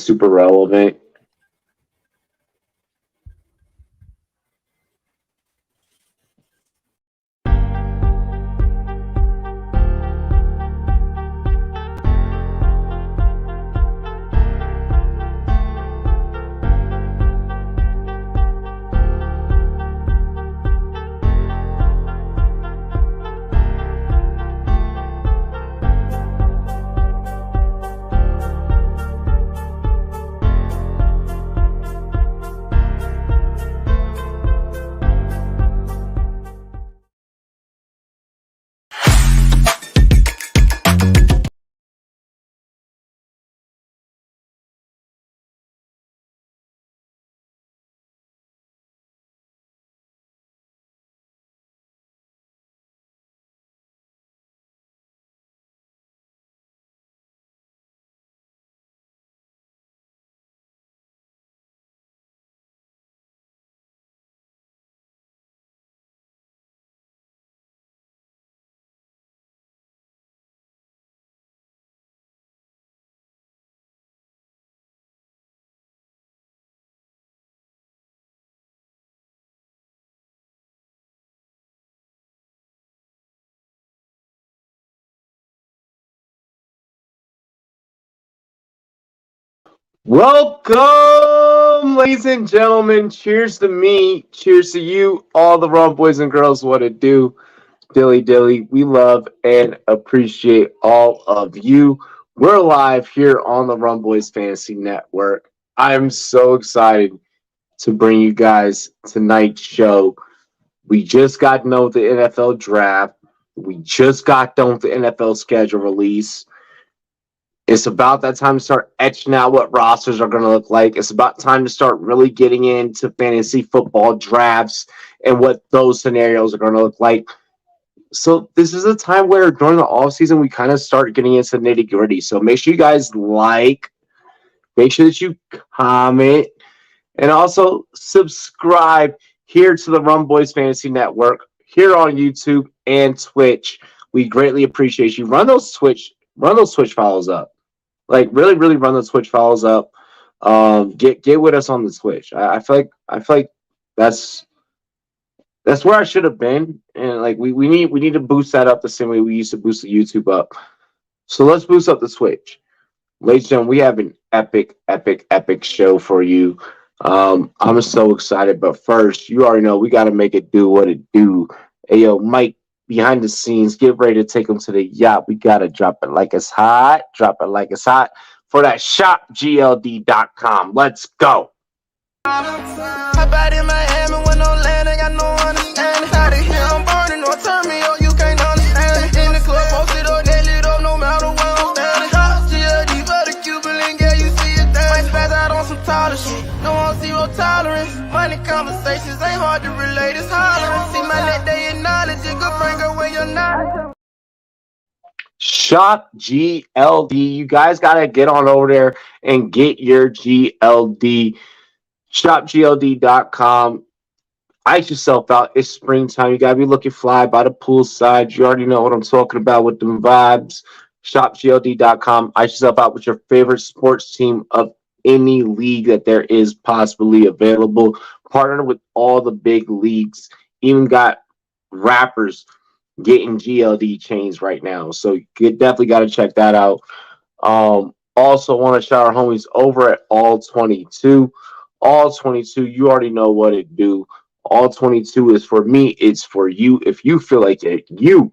super relevant. Welcome, ladies and gentlemen. Cheers to me. Cheers to you, all the Rum boys and girls. What it do? Dilly dilly. We love and appreciate all of you. We're live here on the Rumboyz Fantasy Network. I'm so excited to bring you guys tonight's show. We just got done with the NFL draft. We just got done with the NFL schedule release. It's about that time to start etching out what rosters are going to look like. It's about time to start really getting into fantasy football drafts and what those scenarios are going to look like. So this is a time where during the offseason, we kind of start getting into nitty gritty. So make sure you guys make sure that you comment, and also subscribe here to the Rumboyz Fantasy Network here on YouTube and Twitch. We greatly appreciate you. Run those Twitch follows up. Like really run the Twitch follows up. Get with us on the Twitch. I feel like that's where I should have been, and like we need to boost that up the same way we used to boost the YouTube up. So let's boost up the Twitch, ladies and gentlemen. We have an epic show for you. I'm so excited, but first, you already know we got to make it do what it do. Hey yo, Mike, behind the scenes, get ready to take them to the yacht. We gotta drop it like it's hot. Drop it like it's hot for that shopgld.com. Let's go. Hop out in Miami with no land, ain't got no understanding. Out of here, I'm burning, don't turn me on, you can't understand it. In the club, posted up, they lit up, no matter where I'm standing. Drop GLD for the Cuban link, yeah, you see it there. Might spaz out on some taller shit, no on zero tolerance. Money conversations ain't hard to relate, it's hollering. See my net, they acknowledge it, good bring away your knowledge. Shop GLD. You guys gotta get on over there and get your GLD. ShopGLD.com. Ice yourself out. It's springtime. You gotta be looking fly by the poolside. You already know what I'm talking about with them vibes. ShopGLD.com. Ice yourself out with your favorite sports team of any league that there is possibly available. Partner with all the big leagues. Even got rappers getting GLD chains right now. So you definitely got to check that out. Also want to shout our homies over at All 22. All 22, you already know what it do. All 22 is for me. It's for you. If you feel like you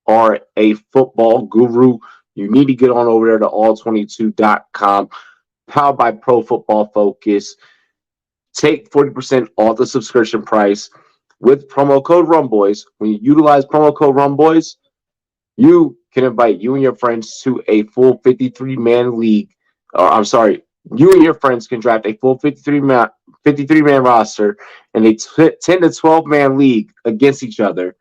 are a football guru, you need to get on over there to all22.com. Powered by Pro Football Focus. Take 40% off the subscription price with promo code Rumboyz. When you utilize promo code Rumboyz, you can invite you and your friends to a full 53-man league. You and your friends can draft a full 53-man roster in a 10 to 12-man league against each other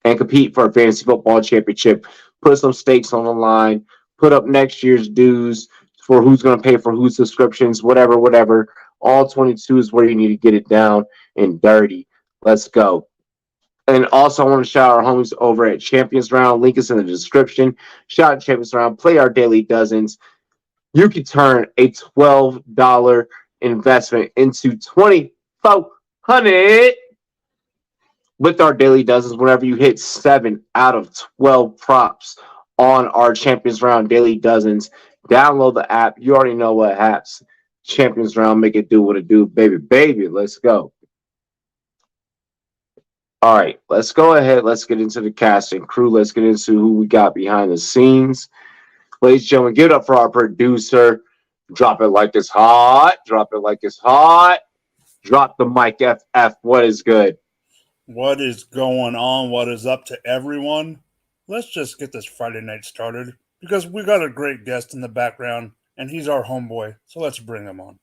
and compete for a fantasy football championship. Put some stakes on the line. Put up next year's dues for who's going to pay for whose subscriptions, whatever. All 22 is where you need to get it down and dirty. Let's go. And also, I want to shout out our homies over at Champions Round. Link is in the description. Shout out Champions Round. Play our daily dozens. you can turn a $12 investment into 2,400 with our daily dozens whenever you hit 7 out of 12 props on our Champions Round daily dozens. Download the app. You already know what happens. Champions Round, make it do what it do, baby, baby. Let's go. All right, let's go ahead. Let's get into the cast and crew. Let's get into who we got behind the scenes. Ladies and gentlemen, give it up for our producer. Drop it like it's hot. Drop it like it's hot. Drop the mic, FF. What is good? What is going on? What is up to everyone? Let's just get this Friday night started because we got a great guest in the background and he's our homeboy. So let's bring him on.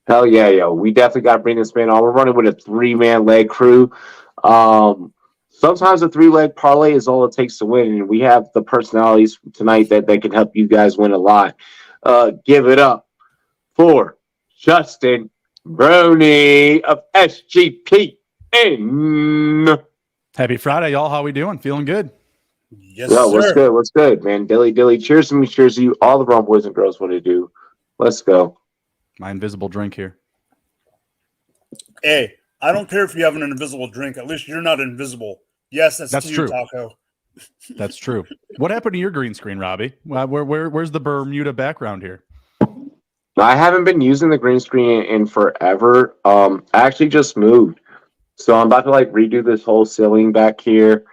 Hell yeah, yo. We definitely got to bring this man on. We're running with a 3-man leg crew. Sometimes a 3-leg parlay is all it takes to win, and we have the personalities tonight that can help you guys win a lot. Give it up for Justin Brony of SGPN. Happy Friday, y'all. How we doing? Feeling good? Yes, Yo, sir. what's good? What's good, man? Dilly Dilly. Cheers to me. Cheers to you. All the wrong boys and girls want to do. Let's go. My invisible drink here. Hey, I don't care if you have an invisible drink. At least you're not invisible. Yes, that's to true. you, Taco. That's true. What happened to your green screen, Robbie? Where's the Bermuda background here? I haven't been using the green screen in forever. I actually just moved. So I'm about to redo this whole ceiling back here.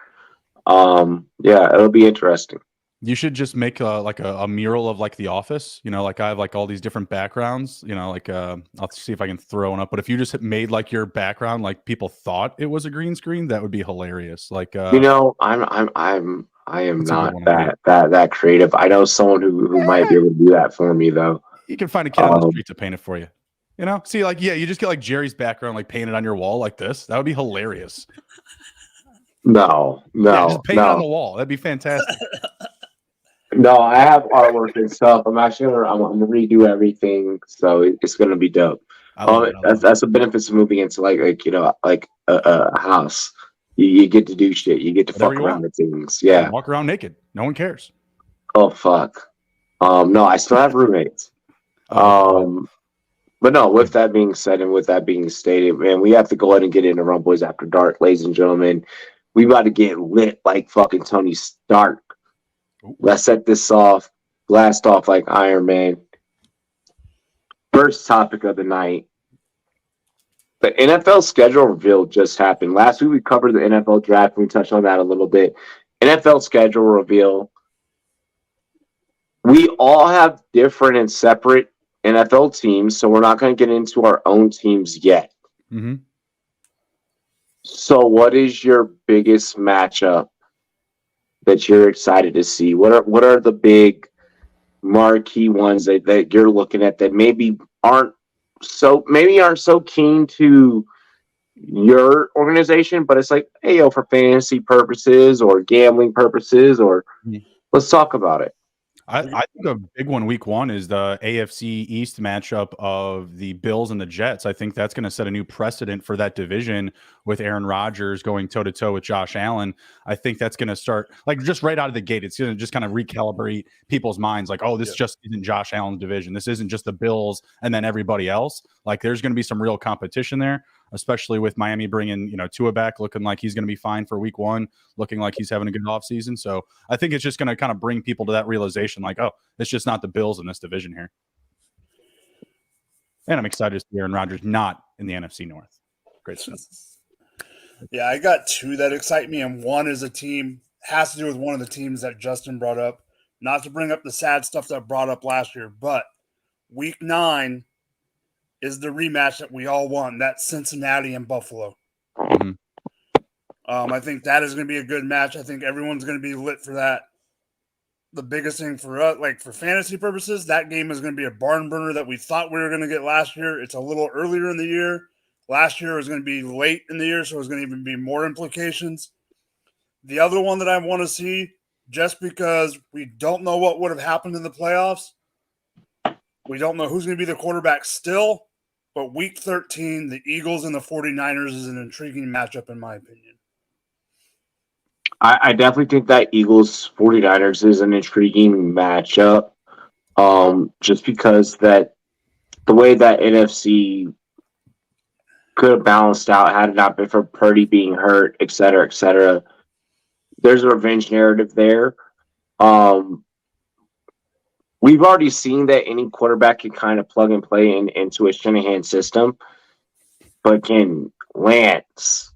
Yeah, it'll be interesting. You should just make a mural of The Office. I have all these different backgrounds. I'll see if I can throw one up. But if you just made your background people thought it was a green screen, that would be hilarious. I am not that creative. I know someone who might be able to do that for me though. You can find a kid on the street to paint it for you. See, you just get Jerry's background painted on your wall like this. That would be hilarious. No, just paint it on the wall. That'd be fantastic. No, I have artwork and stuff. I'm gonna redo everything, so it's gonna be dope. That's the benefits of moving into a house. You get to do shit. You get to fuck around with things. Yeah, walk around naked. No one cares. Oh fuck. No, I still have roommates. But no. With that being said, and with that being stated, man, we have to go ahead and get into Rumboyz After Dark, ladies and gentlemen. We about to get lit like fucking Tony Stark. Let's set this off, blast off like Iron Man. First topic of the night. The NFL schedule reveal just happened. Last week we covered the NFL draft. We touched on that a little bit. NFL schedule reveal. We all have different and separate NFL teams, so we're not going to get into our own teams yet. Mm-hmm. So what is your biggest matchup that you're excited to see? What are the big marquee ones that you're looking at that maybe aren't so keen to your organization, but it's hey, for fantasy purposes or gambling purposes, or let's talk about it. I think a big one week one is the AFC East matchup of the Bills and the Jets. I think that's going to set a new precedent for that division with Aaron Rodgers going toe-to-toe with Josh Allen. I think that's going to start just right out of the gate. It's going to just kind of recalibrate people's minds. This just isn't Josh Allen's division. This isn't just the Bills and then everybody else. There's going to be some real competition there, especially with Miami bringing, Tua back, looking like he's going to be fine for week one, looking like he's having a good offseason. So I think it's just going to kind of bring people to that realization, it's just not the Bills in this division here. And I'm excited to see Aaron Rodgers not in the NFC North. Great stuff. Yeah, I got two that excite me, and one is has to do with one of the teams that Justin brought up. Not to bring up the sad stuff that brought up last year, but week 9 is the rematch that we all want. That's Cincinnati and Buffalo. Mm-hmm. I think that is going to be a good match. I think everyone's going to be lit for that. The biggest thing for us, for fantasy purposes, that game is going to be a barn burner that we thought we were going to get last year. It's a little earlier in the year. Last year was going to be late in the year, so there's going to even be more implications. The other one that I want to see, just because we don't know what would have happened in the playoffs, we don't know who's going to be the quarterback still, but week 13, the Eagles and the 49ers is an intriguing matchup, in my opinion. I definitely think that Eagles 49ers is an intriguing matchup. Just because that the way that NFC could have balanced out had it not been for Purdy being hurt, et cetera, et cetera. There's a revenge narrative there. We've already seen that any quarterback can kind of plug and play into a Shanahan system, but can Lance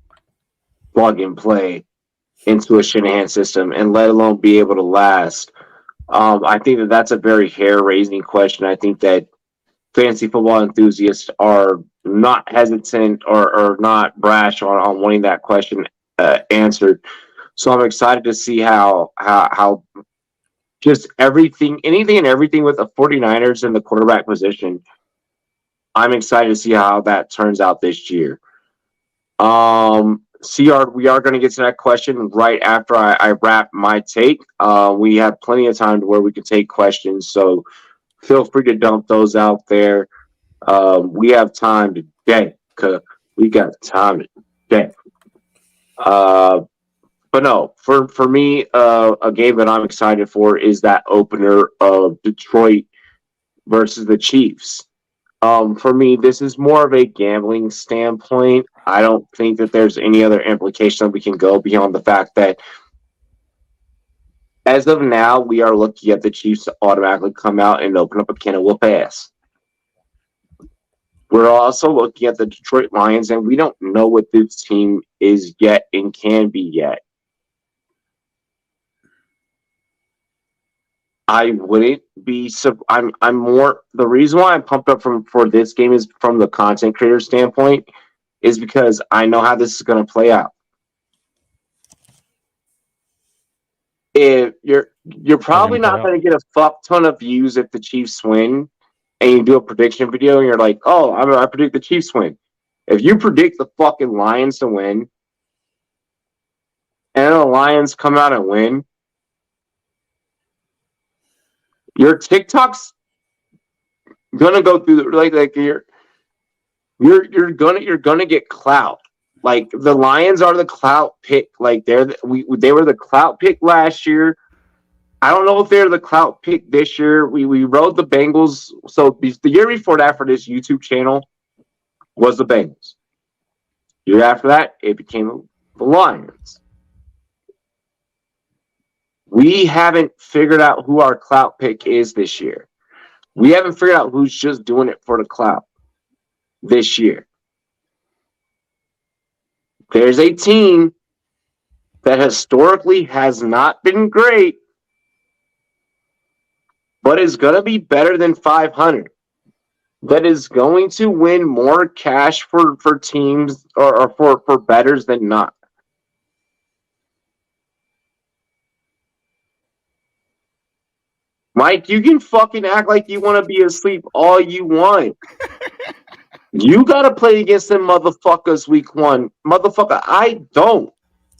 plug and play into a Shanahan system and let alone be able to last? I think that that's a very hair-raising question. I think that fantasy football enthusiasts are not hesitant or not brash on wanting that question answered. So I'm excited to see how just anything and everything with the 49ers in the quarterback position. I'm excited to see how that turns out this year. CR, we are going to get to that question right after I wrap my take. We have plenty of time to where we can take questions, so feel free to dump those out there. We have time today, because we got time today. But no, for me, a game that I'm excited for is that opener of Detroit versus the Chiefs. For me, this is more of a gambling standpoint. I don't think that there's any other implication that we can go beyond the fact that as of now, we are looking at the Chiefs to automatically come out and open up a can of whoop ass. We're also looking at the Detroit Lions, and we don't know what this team is yet and can be yet. I wouldn't be. I'm more. The reason why I'm pumped up for this game is from the content creator standpoint, is because I know how this is going to play out. If you're probably not going to get a fuck ton of views if the Chiefs win, and you do a prediction video and you're like, oh, I predict the Chiefs win. If you predict the fucking Lions to win, and the Lions come out and win, your TikTok's gonna go through you're gonna get clout. Like the Lions are the clout pick. Like they were the clout pick last year. I don't know if they're the clout pick this year. We rode the Bengals. So the year before that for this YouTube channel was the Bengals. Year after that, it became the Lions. We haven't figured out who our clout pick is this year. We haven't figured out who's just doing it for the clout this year. There's a team that historically has not been great, but is going to be better than 500. That is going to win more cash for teams or for bettors than not. Mike, you can fucking act like you want to be asleep all you want. You got to play against them motherfuckers week one. Motherfucker, I don't.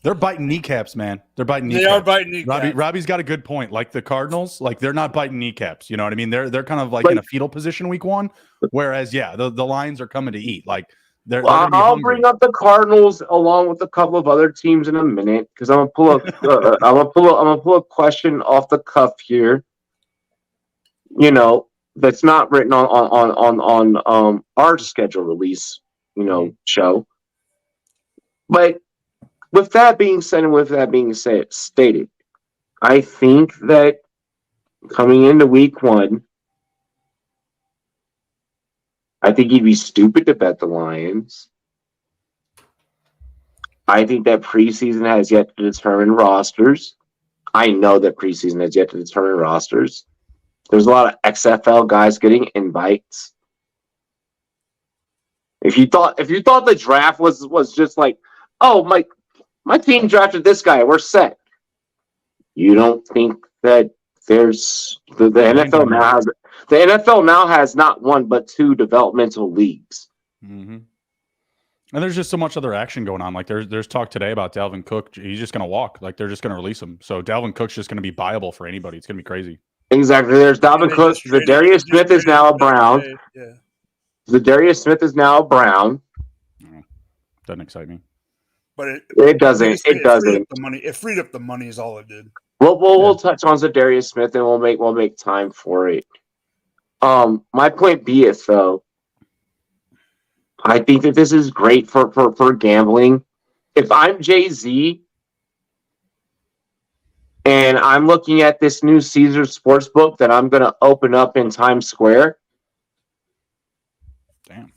They're biting kneecaps, man. They're biting kneecaps. They are biting kneecaps. Robbie's got a good point. Like the Cardinals, like they're not biting kneecaps. You know what I mean? They're kind of like in a fetal position week one. Whereas, yeah, the Lions are coming to eat. Like they're I'll bring up the Cardinals along with a couple of other teams in a minute because I'm gonna pull a question off the cuff here. You know, that's not written on our schedule release, show. But with that being said, and with that being stated, I think that coming into week one, I think you'd be stupid to bet the Lions. I think that preseason has yet to determine rosters. I know that preseason has yet to determine rosters. There's a lot of XFL guys getting invites. If you thought the draft was just like, oh, my team drafted this guy, we're set. You don't think that there's the NFL now has not one but two developmental leagues. Mm-hmm. And there's just so much other action going on. Like there's talk today about Dalvin Cook. He's just going to walk. Like they're just going to release him. So Dalvin Cook's just going to be viable for anybody. It's going to be crazy. Exactly. There's Dalvin Cook. Zadarius Smith is now a Brown. Yeah. Zadarius Smith is now a Brown. Doesn't excite me. But it doesn't. It doesn't. It freed up the money is all it did. We'll touch on Zadarius Smith and we'll make time for it. My point be it though, I think that this is great for gambling. If I'm Jay-Z and I'm looking at this new Caesars Sportsbook that I'm going to open up in Times Square. Damn.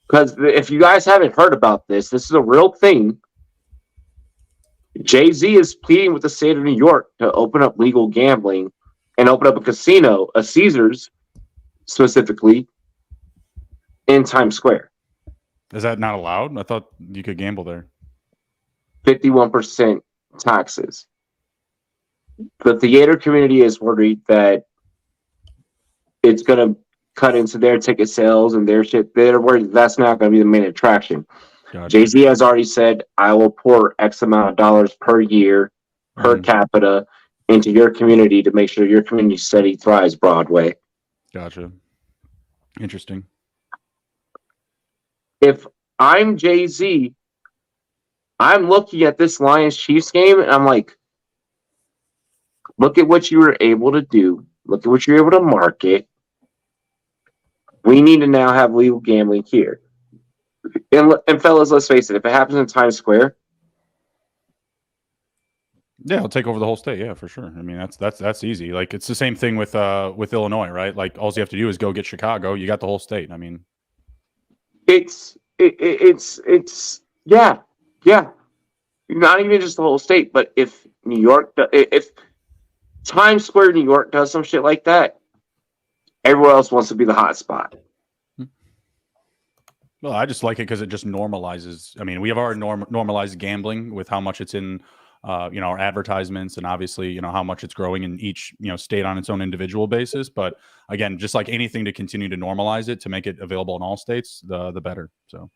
Because if you guys haven't heard about this is a real thing. Jay-Z is pleading with the state of New York to open up legal gambling and open up a casino, a Caesars specifically, in Times Square. Is that not allowed? I thought you could gamble there. 51% taxes. The theater community is worried that it's going to cut into their ticket sales and their shit. They're worried that's not going to be the main attraction. Gotcha. Jay-Z has already said, I will pour X amount of dollars per year, per capita, into your community to make sure your community steady thrives Broadway. Gotcha. Interesting. If I'm Jay-Z, I'm looking at this Lions-Chiefs game, and I'm like, look at what you were able to do. Look at what you're able to market. We need to now have legal gambling here. And fellas, let's face it, if it happens in Times Square, yeah, I'll take over the whole state. Yeah, for sure. I mean, that's easy. Like it's the same thing with Illinois, right? Like all you have to do is go get Chicago. You got the whole state. I mean, it's yeah. Not even just the whole state, but if New York, if Times Square, New York does some shit like that, everyone else wants to be the hot spot. Well, I just like it because it just normalizes. I mean, we have already normalized gambling with how much it's in, our advertisements, and obviously, how much it's growing in each, state on its own individual basis. But again, just like anything to continue to normalize it, to make it available in all states, the better. So,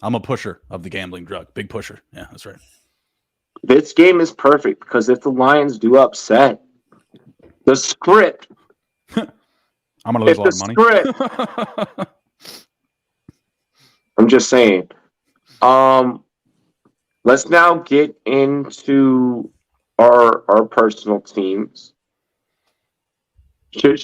I'm a pusher of the gambling drug, big pusher. Yeah, that's right. This game is perfect because if the Lions do upset, the script. I'm gonna lose a lot of money. I'm just saying. Let's now get into our personal teams. Do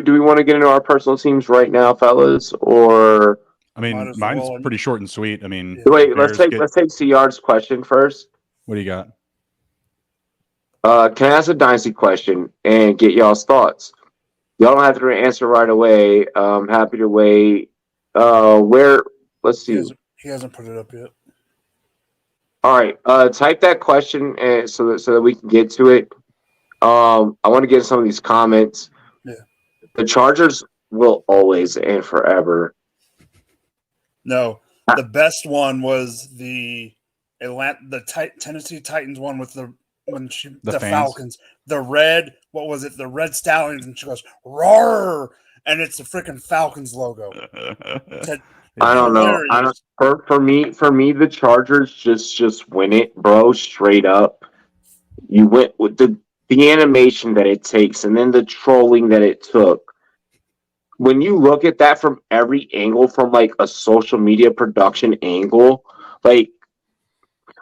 we want to get into our personal teams right now, fellas? Or I mean, mine's pretty short and sweet. I mean, wait, let's take CR's question first. What do you got? Can I ask a dynasty question and get y'all's thoughts? Y'all don't have to answer right away. I'm happy to wait. Let's see. He hasn't put it up yet. All right. Type that question so that we can get to it. I want to get some of these comments. Yeah. The Chargers will always and forever. No, the best one was the Tennessee Titans one with the Falcons, the red. What was it? The Red Stallions, and she goes roar, and it's the freaking Falcons logo. I don't know. For me, the Chargers just win it, bro. Straight up, you went with the animation that it takes, and then the trolling that it took. When you look at that from every angle, from like a social media production angle, like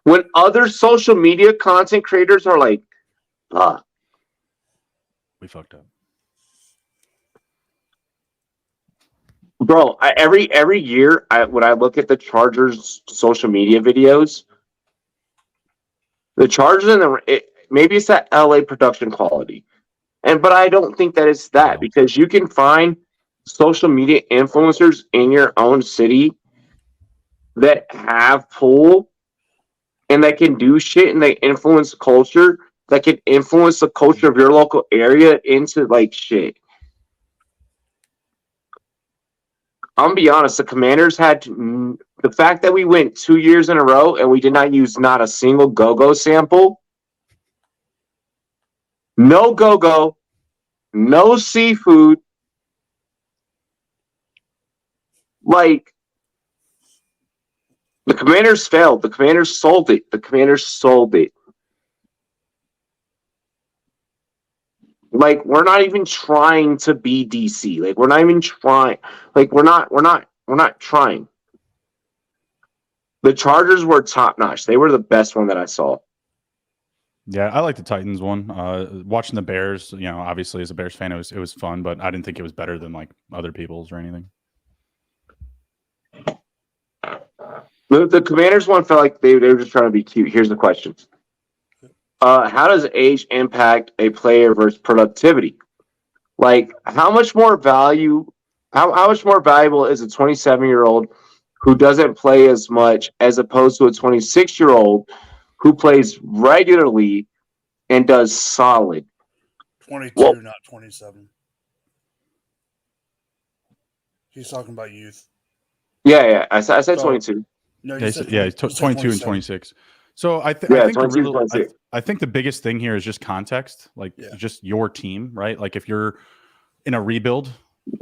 when other social media content creators are like, we fucked up. Bro, every year when I look at the Chargers social media videos, the Chargers maybe it's that LA production quality, but I don't think that it's that, because you can find social media influencers in your own city that have pull and that can do shit and they influence culture, that can influence the culture of your local area into like shit. I'm gonna be honest, the Commanders had the fact that we went 2 years in a row and we did not use not a single go-go sample. No go-go, no seafood. Like, the Commanders failed. The Commanders sold it. Like, we're not even trying to be DC. Like, we're not even trying. Like, we're not trying. The Chargers were top notch. They were the best one that I saw. Yeah, I like the Titans one. Watching the Bears, obviously as a Bears fan, it was fun, but I didn't think it was better than like other people's or anything. The Commanders one felt like they were just trying to be cute. Here's the question. How does age impact a player versus productivity? Like, how much more valuable is a 27-year-old who doesn't play as much as opposed to a 26-year-old who plays regularly and does solid? 22, not 27. He's talking about youth. Yeah. I said 22. No, you said 22 and 26. So I think the biggest thing here is just context, just your team, right? Like if you're in a rebuild,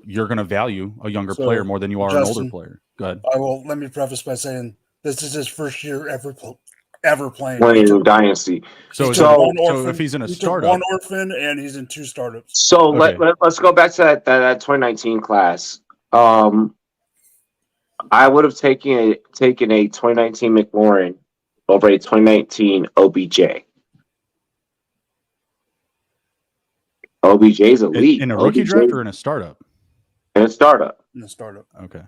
you're going to value a younger player more than you are an older player. Go ahead. Let me preface by saying this is his first year ever playing Dynasty. So if he's in a startup, one orphan and he's in 2 startups. So let's go back to that 2019 class. I would have taken a 2019 McLaurin over a 2019 OBJ. OBJ's elite. In a rookie draft or in a startup? In a startup. Okay.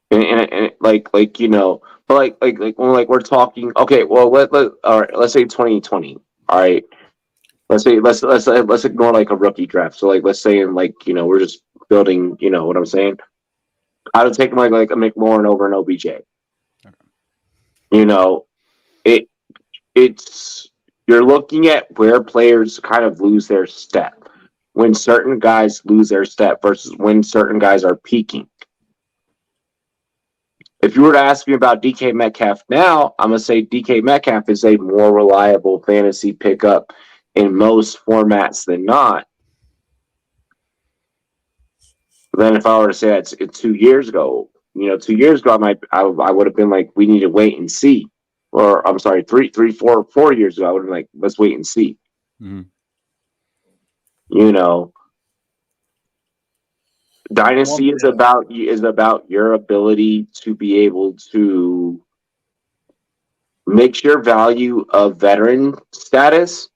And but when we're talking, okay, well all right, let's say 2020. All right. Let's ignore like a rookie draft. So let's say we're just building, what I'm saying? I would take him like a McLaurin over an OBJ. Okay. It's you're looking at where players kind of lose their step. When certain guys lose their step versus when certain guys are peaking. If you were to ask me about DK Metcalf now, I'm going to say DK Metcalf is a more reliable fantasy pickup in most formats than not. Then if I were to say that 2 years ago, 2 years ago, I would have been like, we need to wait and see. Or I'm sorry, 4 years ago, I would have been like, let's wait and see. Mm-hmm. Dynasty is about your ability to be able to mix your value of veteran status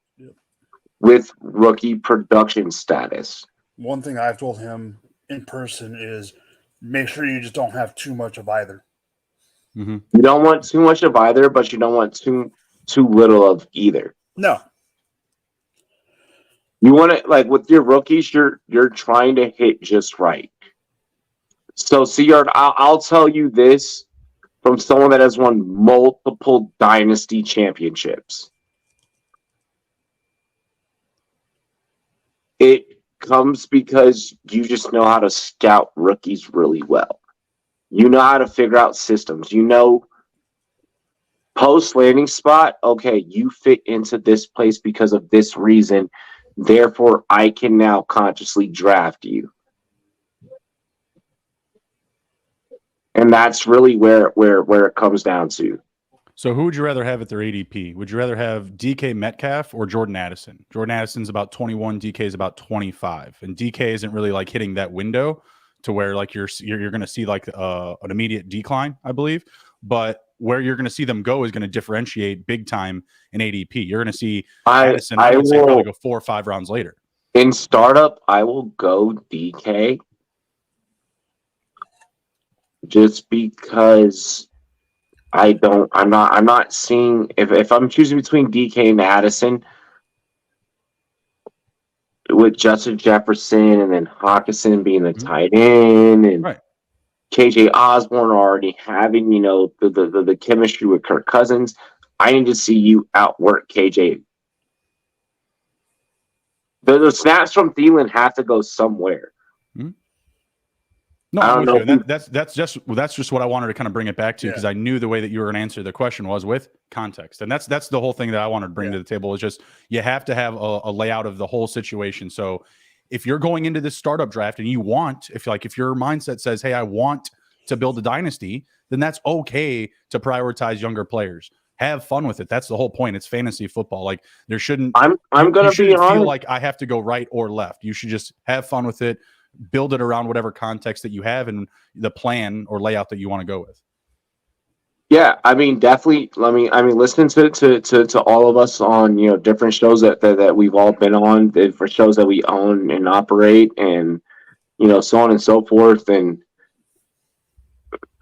with rookie production status. One thing I've told him in person is make sure you just don't have too much of either. Mm-hmm. You don't want too much of either, but you don't want too little of either. No. You want to, like with your rookies, you're trying to hit just right. So, Seard, I'll tell you this from someone that has won multiple dynasty championships. It comes because you just know how to scout rookies really well. You know how to figure out systems. Post landing spot, okay, you fit into this place because of this reason. Therefore, I can now consciously draft you. And that's really where it comes down to. So who would you rather have at their ADP? Would you rather have DK Metcalf or Jordan Addison? Jordan Addison's about 21, DK is about 25. And DK isn't really like hitting that window to where like you're going to see like an immediate decline, I believe. But where you're going to see them go is going to differentiate big time in ADP. You're going to see Addison, I would say probably go 4 or 5 rounds later. In startup, I will go DK just because I'm not seeing if I'm choosing between DK and Addison with Justin Jefferson and then Hawkinson being the tight end and right. KJ Osborne already having, the chemistry with Kirk Cousins. I need to see you outwork KJ. The snaps from Thielen have to go somewhere. Mm-hmm. No, I'm with you. That's just what I wanted to kind of bring it back to because I knew the way that you were going to answer the question was with context, and that's the whole thing that I wanted to bring to the table is just you have to have a layout of the whole situation. So if you're going into this startup draft and you want, if your mindset says, "Hey, I want to build a dynasty," then that's okay to prioritize younger players. Have fun with it. That's the whole point. It's fantasy football. Like there shouldn't. I'm going to be honest. Feel like I have to go right or left. You should just have fun with it. Build it around whatever context that you have and the plan or layout that you want to go with. Yeah, I mean, definitely. Listening to all of us on different shows that we've all been on, for shows that we own and operate, and so on and so forth, and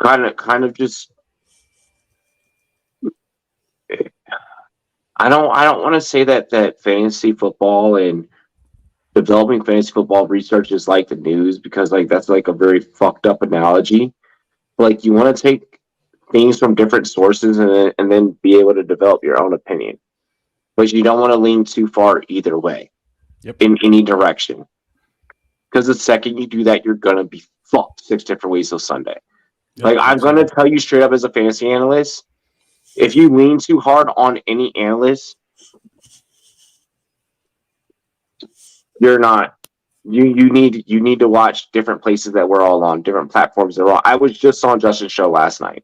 kind of just I don't want to say that fantasy football and developing fantasy football research is like the news, because like that's like a very fucked up analogy. Like, you want to take things from different sources and then be able to develop your own opinion, but you don't want to lean too far either way. Yep. In any direction, because the second you do that, you're gonna be fucked 6 different ways till Sunday. Yep, Like, I'm absolutely. gonna tell you straight up, as a fantasy analyst, if you lean too hard on any analyst, you're not. You need to watch different places that we're all on, different platforms that we're on. I was just on Justin's show last night,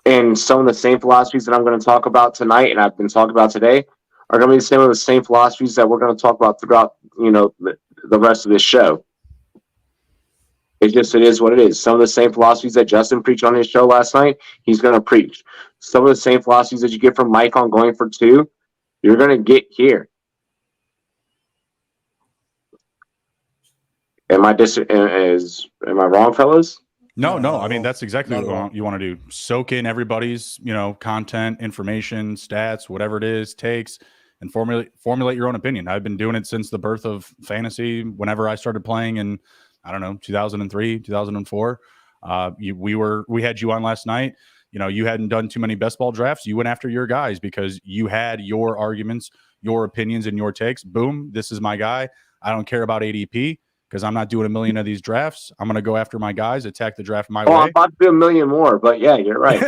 and some of the same philosophies that I'm going to talk about tonight, and I've been talking about today, are going to be some of the same philosophies that we're going to talk about throughout the rest of this show. It is what it is. Some of the same philosophies that Justin preached on his show last night, he's going to preach. Some of the same philosophies that you get from Mike on Going for Two, you're going to get here. Am I wrong, fellas? No, No, I mean, that's exactly not at all. what you want to do. Soak in everybody's, content, information, stats, whatever it is, takes, and formulate your own opinion. I've been doing it since the birth of fantasy. Whenever I started playing in, I don't know, 2003, 2004. We had you on last night. You hadn't done too many best ball drafts. You went after your guys because you had your arguments, your opinions, and your takes. Boom, this is my guy. I don't care about ADP, because I'm not doing a million of these drafts. I'm going to go after my guys, attack the draft my way. I'm about to do a million more, but yeah, you're right.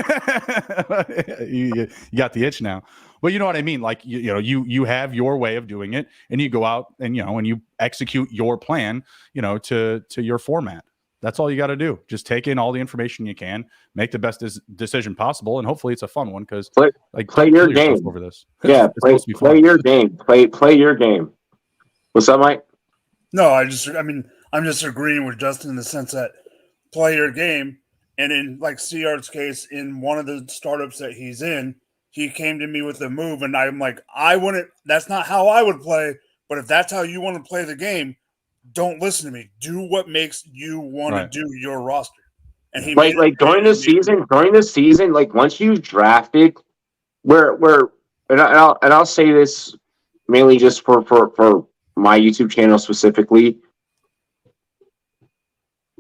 you got the itch now. But you know what I mean? Like, you have your way of doing it, and you go out and, and you execute your plan, to your format. That's all you got to do. Just take in all the information you can, make the best decision possible, and hopefully it's a fun one, because play your game over this. Yeah, play your game. Play your game. What's up, Mike? No, I'm just agreeing with Justin in the sense that play your game. And in like CR's case, in one of the startups that he's in, he came to me with a move, and I'm like, that's not how I would play. But if that's how you want to play the game, don't listen to me. Do what makes you want to do your roster. And he during the season, like once you've drafted, and I'll say this mainly just for my YouTube channel specifically.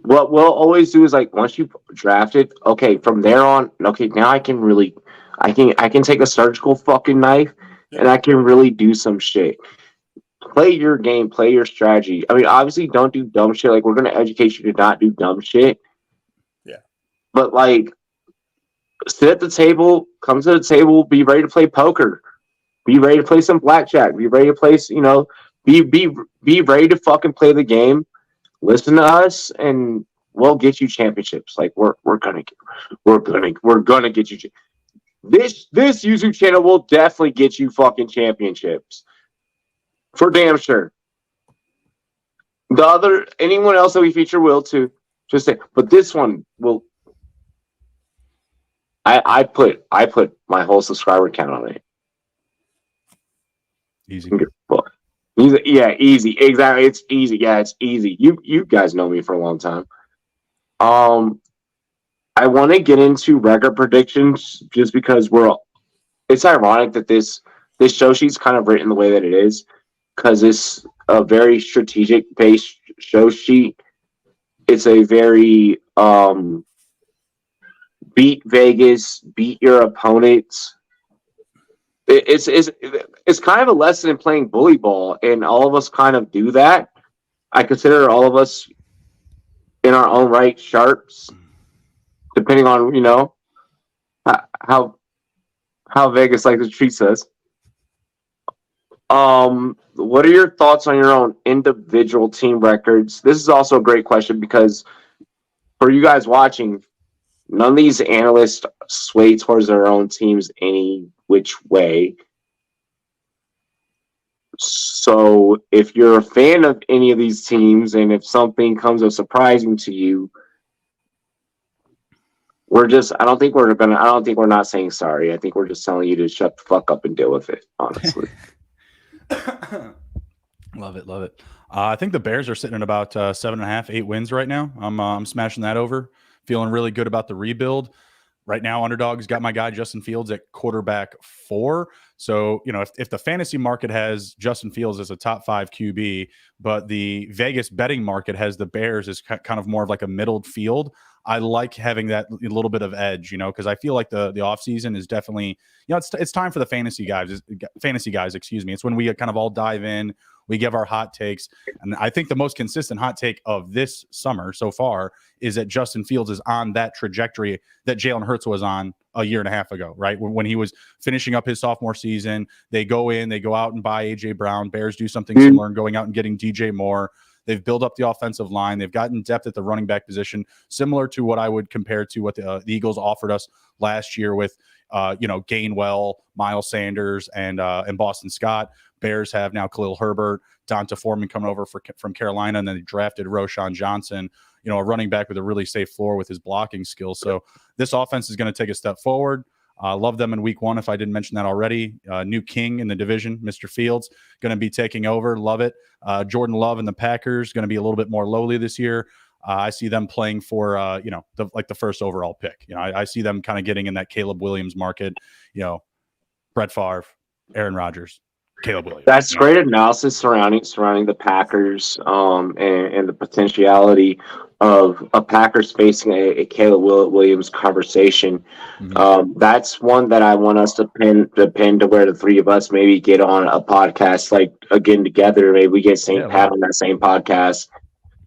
What we'll always do is, like, once you've drafted, okay, from there on, okay, now I can take a surgical fucking knife and I can really do some shit. Play your game, play your strategy. I mean, obviously, don't do dumb shit. Like, we're gonna educate you to not do dumb shit. Yeah. But like, sit at the table, come to the table, be ready to play poker, be ready to play some blackjack, be ready to play, be ready to fucking play the game. Listen to us, and we'll get you championships. Like, we're gonna get you. This YouTube channel will definitely get you fucking championships, for damn sure. Anyone else that we feature will too. Just say, but this one will. I put my whole subscriber count on it. Easy. Yeah, easy. Exactly. It's easy. Yeah, it's easy. You guys know me for a long time. I want to get into record predictions just because it's ironic that this show sheet's kind of written the way that it is, because it's a very strategic based show sheet. It's a very beat Vegas, beat your opponents. It's kind of a lesson in playing bully ball, and all of us kind of do that. I consider all of us, in our own right, sharps, depending on how Vegas likes to treat us. What are your thoughts on your own individual team records? This is also a great question, because for you guys watching, none of these analysts sway towards their own teams any which way. So if you're a fan of any of these teams, and if something comes up surprising to you, I don't think we're not saying sorry. I think we're just telling you to shut the fuck up and deal with it, honestly. Love it, love it. I think the Bears are sitting at about 7.5, 8 wins right now. I'm smashing that over. Feeling really good about the rebuild. Right now, Underdog's got my guy Justin Fields at quarterback 4. So, if the fantasy market has Justin Fields as a top 5 QB, but the Vegas betting market has the Bears as kind of more of like a middled field, I like having that little bit of edge, because I feel like the offseason is definitely, it's time for the fantasy guys, excuse me. It's when we kind of all dive in, we give our hot takes. And I think the most consistent hot take of this summer so far is that Justin Fields is on that trajectory that Jalen Hurts was on a year and a half ago, right? When he was finishing up his sophomore season, they go out and buy A.J. Brown. Bears do something similar and going out and getting DJ Moore. They've built up the offensive line. They've gotten depth at the running back position, similar to what I would compare to what the Eagles offered us last year with, Gainwell, Miles Sanders, and Boston Scott. Bears have now Khalil Herbert, Donta Foreman coming over from Carolina, and then they drafted Roshan Johnson, a running back with a really safe floor with his blocking skills. So this offense is going to take a step forward. Love them in week 1, if I didn't mention that already. New king in the division, Mr. Fields, going to be taking over. Love it. Jordan Love and the Packers going to be a little bit more lowly this year. I see them playing for, the first overall pick. I see them kind of getting in that Caleb Williams market, Brett Favre, Aaron Rodgers, Caleb Williams. That's great analysis surrounding the Packers and the potentiality of a Packers facing a Caleb Williams conversation. Mm-hmm. That's one that I want us to pin to where the three of us maybe get on a podcast, like again together. Maybe we get Pat on that same podcast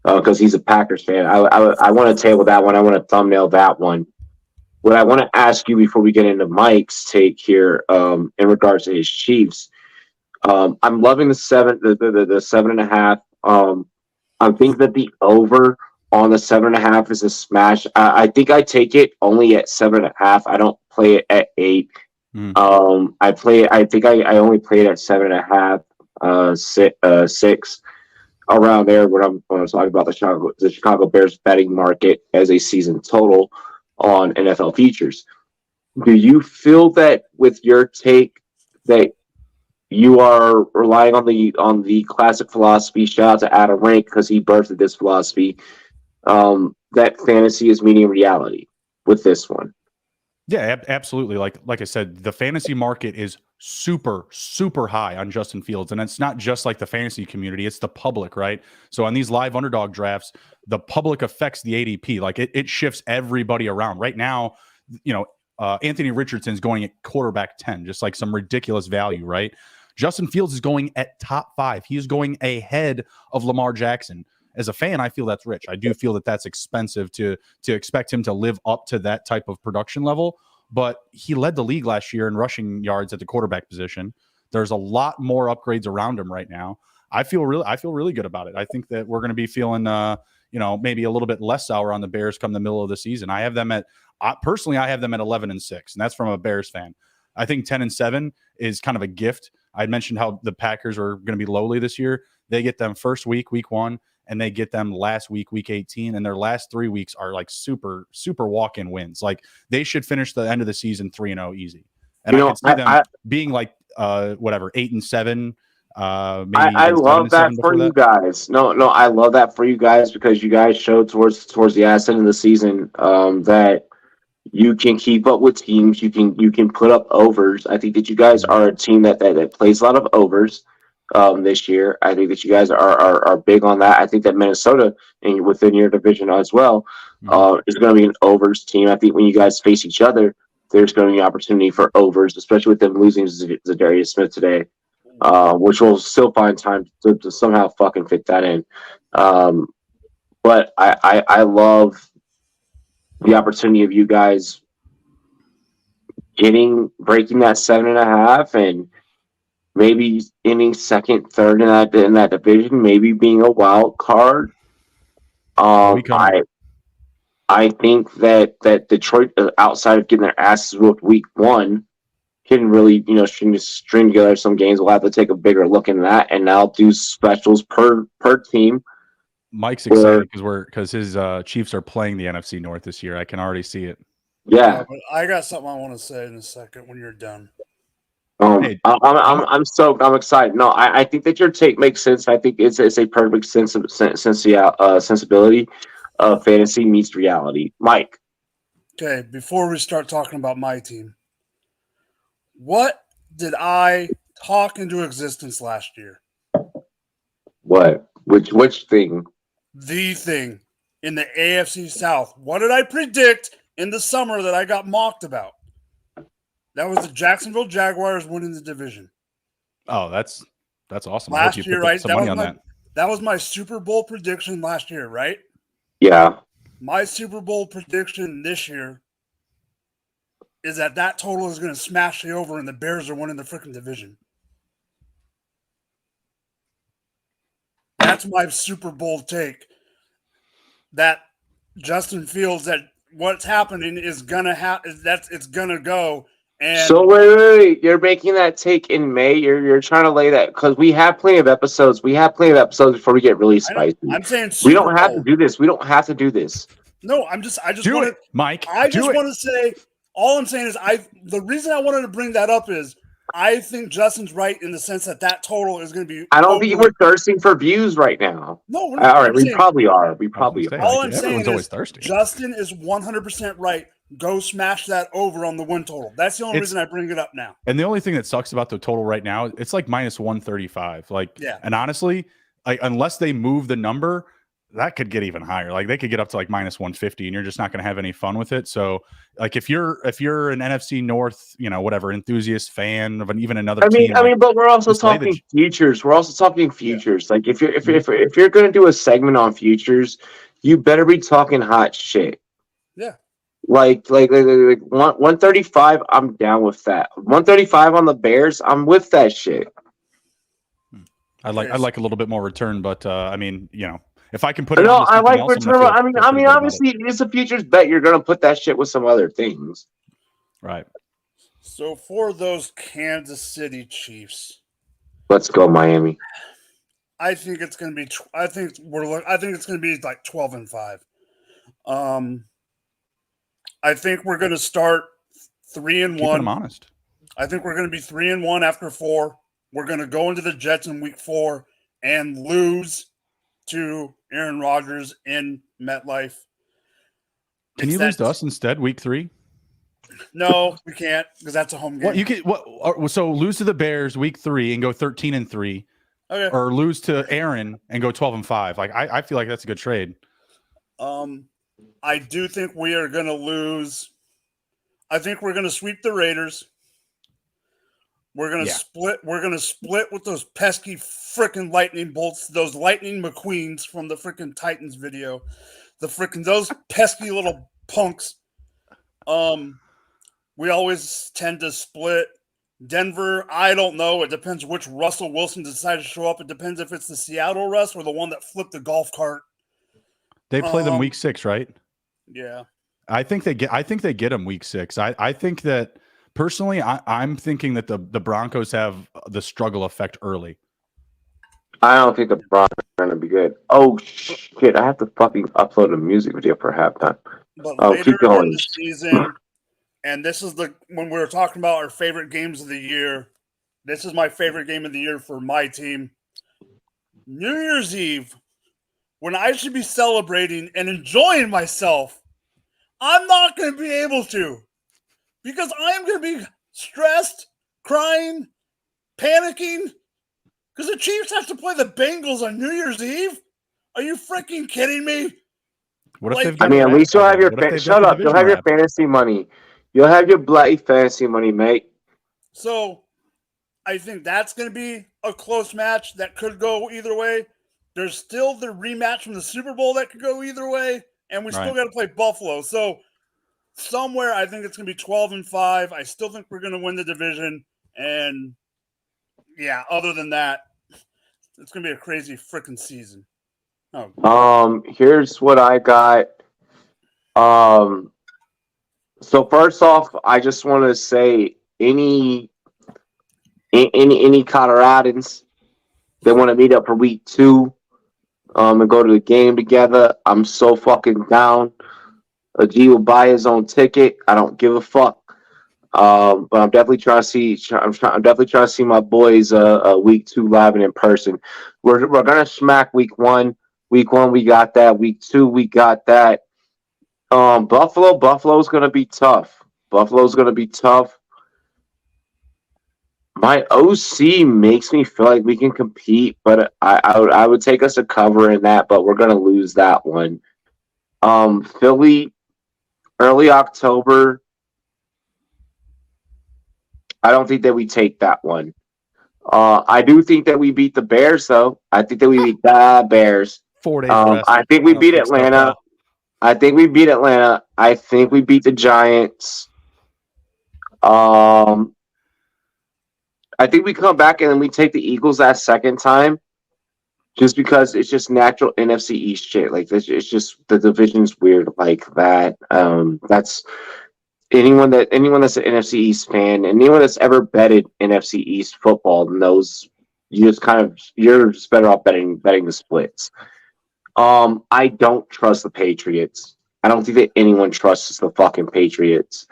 because he's a Packers fan. I want to table that one. I want to thumbnail that one. What I want to ask you before we get into Mike's take here in regards to his Chiefs. I'm loving the 7.5. I think that the over on the 7.5 is a smash. I think I take it only at 7.5. I don't play it at 8. I think I only play it at 7.5, 6 around there when I'm talking about the Chicago Bears betting market as a season total on NFL Futures. Do you feel that with your take that you are relying on the classic philosophy? Shout out to Adam Rank because he birthed this philosophy. That fantasy is meeting reality with this one. Yeah, absolutely. Like I said, the fantasy market is super, super high on Justin Fields. And it's not just like the fantasy community, it's the public, right? So on these live underdog drafts, the public affects the ADP. Like it shifts everybody around. Right now, Anthony Richardson's going at quarterback 10, just like some ridiculous value, right? Justin Fields is going at top 5. He is going ahead of Lamar Jackson. As a fan, I feel that's rich. I do feel that that's expensive to expect him to live up to that type of production level. But he led the league last year in rushing yards at the quarterback position. There's a lot more upgrades around him right now. I feel really good about it. I think that we're going to be feeling, maybe a little bit less sour on the Bears come the middle of the season. I have them at 11-6, and that's from a Bears fan. I think 10-7 is kind of a gift. I mentioned how the Packers are going to be lowly this year. They get them first week 1, and they get them last week 18, and their last 3 weeks are like super, super walk-in wins. Like they should finish the end of the season 3-0 easy. And I can see them being like 8-7. I love that for you guys. No, I love that for you guys because you guys showed towards the end of the season that you can keep up with teams. You can put up overs. I think that you guys are a team that plays a lot of overs this year. I think that you guys are big on that. I think that Minnesota within your division as well is going to be an overs team. I think when you guys face each other, there's going to be an opportunity for overs, especially with them losing Zadarius Smith today, which will still find time to somehow fucking fit that in. But I love the opportunity of you guys breaking that 7.5 and maybe ending second, third in that division, maybe being a wild card. I think that Detroit, outside of getting their asses whooped week 1, can really string together some games. We'll have to take a bigger look in that, and now do specials per team. Mike's excited because his Chiefs are playing the NFC North this year. I can already see it. Yeah. But I got something I want to say in a second when you're done. Hey, I'm excited. No, I think that your take makes sense. I think it's a perfect sensibility of fantasy meets reality. Mike, Okay, before we start talking about my team, what did I talk into existence last year? what? Which thing? The thing in the AFC South. What did I predict in the summer that I got mocked about? That was the Jacksonville Jaguars winning the division. Oh, that's awesome. I hope you Last year, put right? some money on that. That was my Super Bowl prediction last year, right? Yeah. My Super Bowl prediction this year is that total is going to smash the over and the Bears are winning the freaking division. That's my Super Bowl take. That Justin Fields, that what's happening is gonna happen. It's gonna go. And So wait. You're making that take in May. You're trying to lay that because we have plenty of episodes. We have plenty of episodes before we get really spicy. I'm saying we don't have to do this. We don't have to do this. No, I just Do want it, Mike. I just want to say. All I'm saying is the reason I wanted to bring that up is I think Justin's right in the sense that total is going to be. I don't think we're thirsting for views right now. No, we're not. All right, we probably are. We probably are. All I'm saying everyone's always is thirsty. Justin is 100% right. Go smash that over on the win total. That's the only reason I bring it up now. And the only thing that sucks about the total right now, it's like minus 135. Like, yeah. And honestly, unless they move the number, that could get even higher. Like they could get up to like minus 150 and you're just not going to have any fun with it. So like if you're an NFC North, whatever enthusiast fan of even another team. I mean, but we're also talking futures. We're also talking futures. Yeah. Like if you're going to do a segment on futures, you better be talking hot shit. Yeah. Like 135, I'm down with that. 135 on the Bears, I'm with that shit. I'd like a little bit more return, but I mean, if I can put it on I like return. I mean, obviously, it's a futures bet. You're going to put that shit with some other things. Right. So for those Kansas City Chiefs, let's go Miami. I think it's going to be. I think it's going to be like 12-5. I think we're going to start 3-1. I'm honest. I think we're going to be 3-1 after 4. We're going to go into the Jets in week 4 and lose to Aaron Rodgers in MetLife. Can you lose to us instead, week 3? No, we can't because that's a home game. What you can so lose to the Bears week 3 and go 13-3, okay, or lose to Aaron and go 12-5. Like I feel like that's a good trade. I do think we are going to lose. I think we're going to sweep the Raiders. We're going to split. We're going to split with those pesky freaking lightning bolts, those lightning McQueens from the freaking Titans video. Those pesky little punks. We always tend to split. Denver, I don't know. It depends which Russell Wilson decides to show up. It depends if it's the Seattle Russ or the one that flipped the golf cart. They play them week 6, right? Yeah. I think they get them week 6. I think that personally, I'm thinking that the Broncos have the struggle effect early. I don't think the Broncos are going to be good. Oh, shit. I have to fucking upload a music video for halftime. But keep going. In the season, and this is when we were talking about our favorite games of the year, this is my favorite game of the year for my team. New Year's Eve, when I should be celebrating and enjoying myself, I'm not going to be able to. Because I am going to be stressed, crying, panicking, because the Chiefs have to play the Bengals on New Year's Eve. Are you freaking kidding me? What if they've at least you'll have your shut up. You'll have your fantasy money. You'll have your bloody fantasy money, mate. So, I think that's going to be a close match that could go either way. There's still the rematch from the Super Bowl that could go either way, and we still got to play Buffalo. So. Somewhere, I think it's going to be 12-5. I still think we're going to win the division. And, yeah, other than that, it's going to be a crazy freaking season. Oh. Here's what I got. So first off, I just want to say any Coloradans that want to meet up for week 2 and go to the game together, I'm so fucking down. A G will buy his own ticket. I don't give a fuck. But I'm definitely trying to see. I'm definitely trying to see my boys. Week 2 live and in person. We're gonna smack week 1. Week 1 we got that. Week 2 we got that. Buffalo's gonna be tough. Buffalo's gonna be tough. My OC makes me feel like we can compete, but I would take us to cover in that, but we're gonna lose that one. Philly, early October. I don't think that we take that one. I do think that we beat the Bears, though. I think that we beat the Bears. 4 days rest. I think we beat Atlanta. I think we beat Atlanta. I think we beat the Giants. I think we come back and then we take the Eagles that second time, just because it's just natural NFC East shit. Like it's just the division's weird like that. That's anyone that's an NFC East fan, anyone that's ever betted NFC East football knows you're just better off betting the splits. I don't trust the Patriots. I don't think that anyone trusts the fucking Patriots.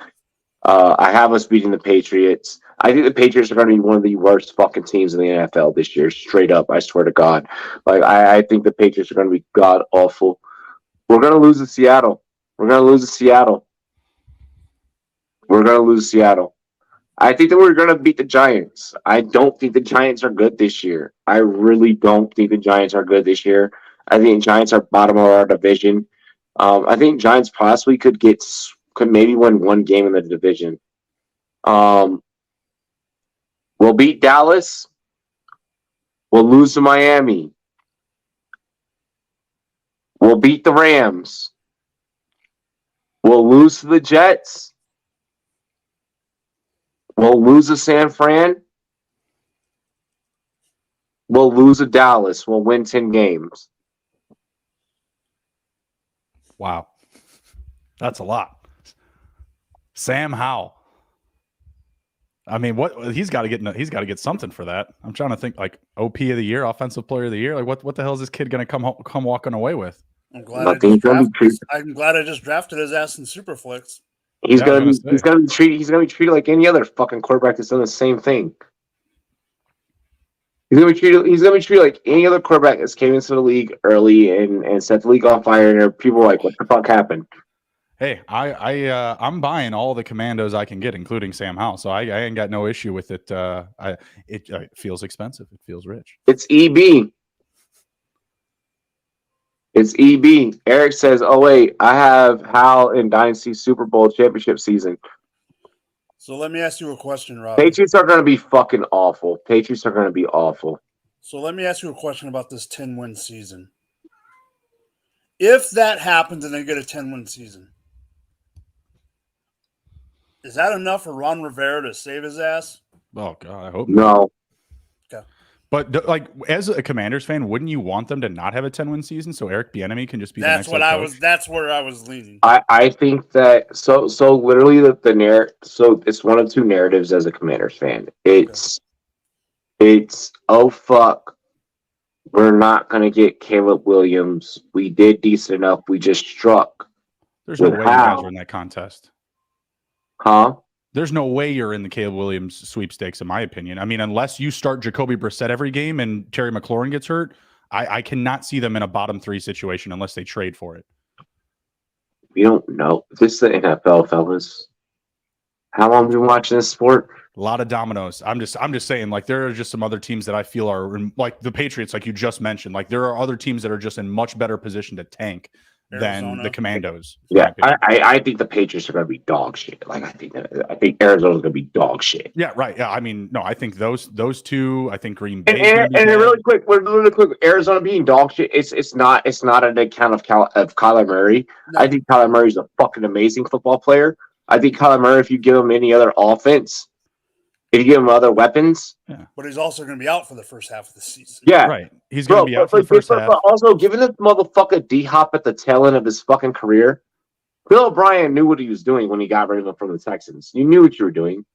I have us beating the Patriots. I think the Patriots are going to be one of the worst fucking teams in the NFL this year. Straight up, I swear to God. Like I think the Patriots are going to be god awful. We're going to lose to Seattle. We're going to lose to Seattle. I think that we're going to beat the Giants. I don't think the Giants are good this year. I really don't think the Giants are good this year. I think the Giants are bottom of our division. I think Giants possibly could maybe win one game in the division. We'll beat Dallas. We'll lose to Miami. We'll beat the Rams. We'll lose to the Jets. We'll lose to San Fran. We'll lose to Dallas. We'll win 10 games. Wow. That's a lot. Sam Howell. I mean, what he's got to get something for that. I'm trying to think, like, OP of the year, offensive player of the year. Like, what the hell is this kid going to come walking away with? I'm glad I just drafted his ass in Superflex. He's gonna be treated like any other fucking quarterback that's done the same thing. He's gonna be treated like any other quarterback that's came into the league early and set the league on fire, and people are like, what the fuck happened? Hey, I'm buying all the commandos I can get, including Sam Howell. So I ain't got no issue with it. It feels expensive. It feels rich. It's EB. It's EB. Eric says, "Oh wait, I have Hal in Dynasty Super Bowl championship season." So let me ask you a question, Rob. Patriots are going to be fucking awful. So let me ask you a question about this 10-win season. If that happens and they get a 10-win season, is that enough for Ron Rivera to save his ass? Oh God, I hope no. Okay. But like, as a Commanders fan, wouldn't you want them to not have a 10-win season so Eric Bieniemy can just be? That's where I was leaning. I think that so literally the narrative. So it's one of two narratives as a Commanders fan. It's oh fuck, we're not gonna get Caleb Williams. We did decent enough. We just struck. There's no way you guys are in that contest. Huh? There's no way you're in the Caleb Williams sweepstakes, in my opinion. I mean, unless you start Jacoby Brissett every game and Terry McLaurin gets hurt, I cannot see them in a bottom 3 situation unless they trade for it. We don't know. This is the NFL, fellas. How long have you been watching this sport? A lot of dominoes. I'm just saying, like, there are just some other teams that I feel are like the Patriots, like you just mentioned. Like, there are other teams that are just in much better position to tank than the Commandos. Yeah, I think the Patriots are going to be dog shit. Like I think Arizona's going to be dog shit. Yeah, right. Yeah, I mean, no, I think those two. I think Green Bay. And really quick, Arizona being dog shit. It's not an account of Kyler Murray. No. I think Kyler Murray's a fucking amazing football player. I think Kyler Murray, if you give him any other offense, if you give him other weapons. Yeah. But he's also going to be out for the first half of the season. Yeah. Right. He's going to be out for the first half. But also, giving this motherfucker D-Hop at the tail end of his fucking career, Bill O'Brien knew what he was doing when he got rid of him from the Texans. You knew what you were doing.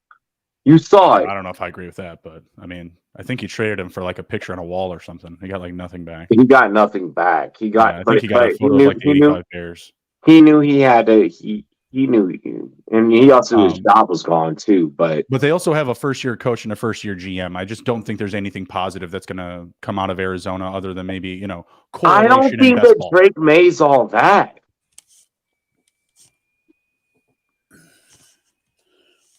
You saw it. I don't know if I agree with that, but, I mean, I think he traded him for, like, a picture on a wall or something. He got, like, nothing back. He got nothing back. I think he got a photo of, like, 85 Bears. he knew he had to. He knew, and he also his job was gone too. But they also have a first-year coach and a first-year GM. I just don't think there's anything positive that's going to come out of Arizona other than maybe correlation. I don't think that Drake May's all that.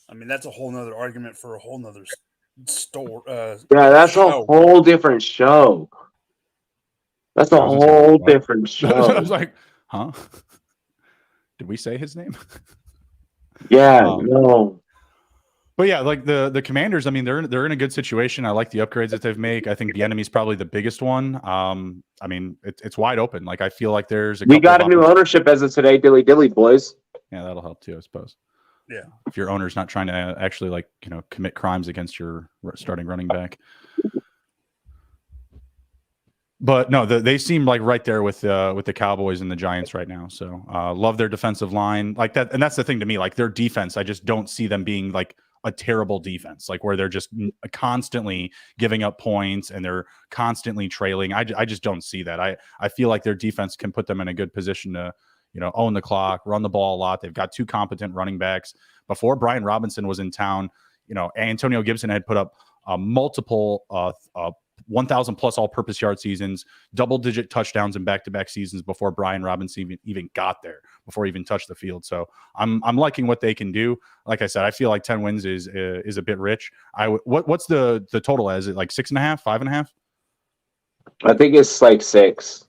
I mean, that's a whole nother argument for a whole nother store. Yeah, that's a whole different show. That's a whole different show. I was like, huh? Did we say his name? Yeah, no. But yeah, like the Commanders, I mean, they're in a good situation. I like the upgrades that they've made. I think the enemy's probably the biggest one. I mean, it's wide open. Like I feel like there's we got a new ownership as of today, Dilly boys. Yeah, that'll help too, I suppose. Yeah, if your owner's not trying to actually commit crimes against your starting running back. But no, they seem like right there with the Cowboys and the Giants right now. So love their defensive line like that, and that's the thing to me. Like their defense, I just don't see them being like a terrible defense, like where they're just constantly giving up points and they're constantly trailing. I just don't see that. I feel like their defense can put them in a good position to own the clock, run the ball a lot. They've got two competent running backs. Before Brian Robinson was in town, Antonio Gibson had put up multiple 1,000 plus all-purpose yard seasons, double-digit touchdowns in back-to-back seasons before Brian Robinson even got there, before he even touched the field. So I'm liking what they can do. Like I said, I feel like 10 wins is a bit rich. What's the total? Is it like 6.5, 5.5? I think it's like 6.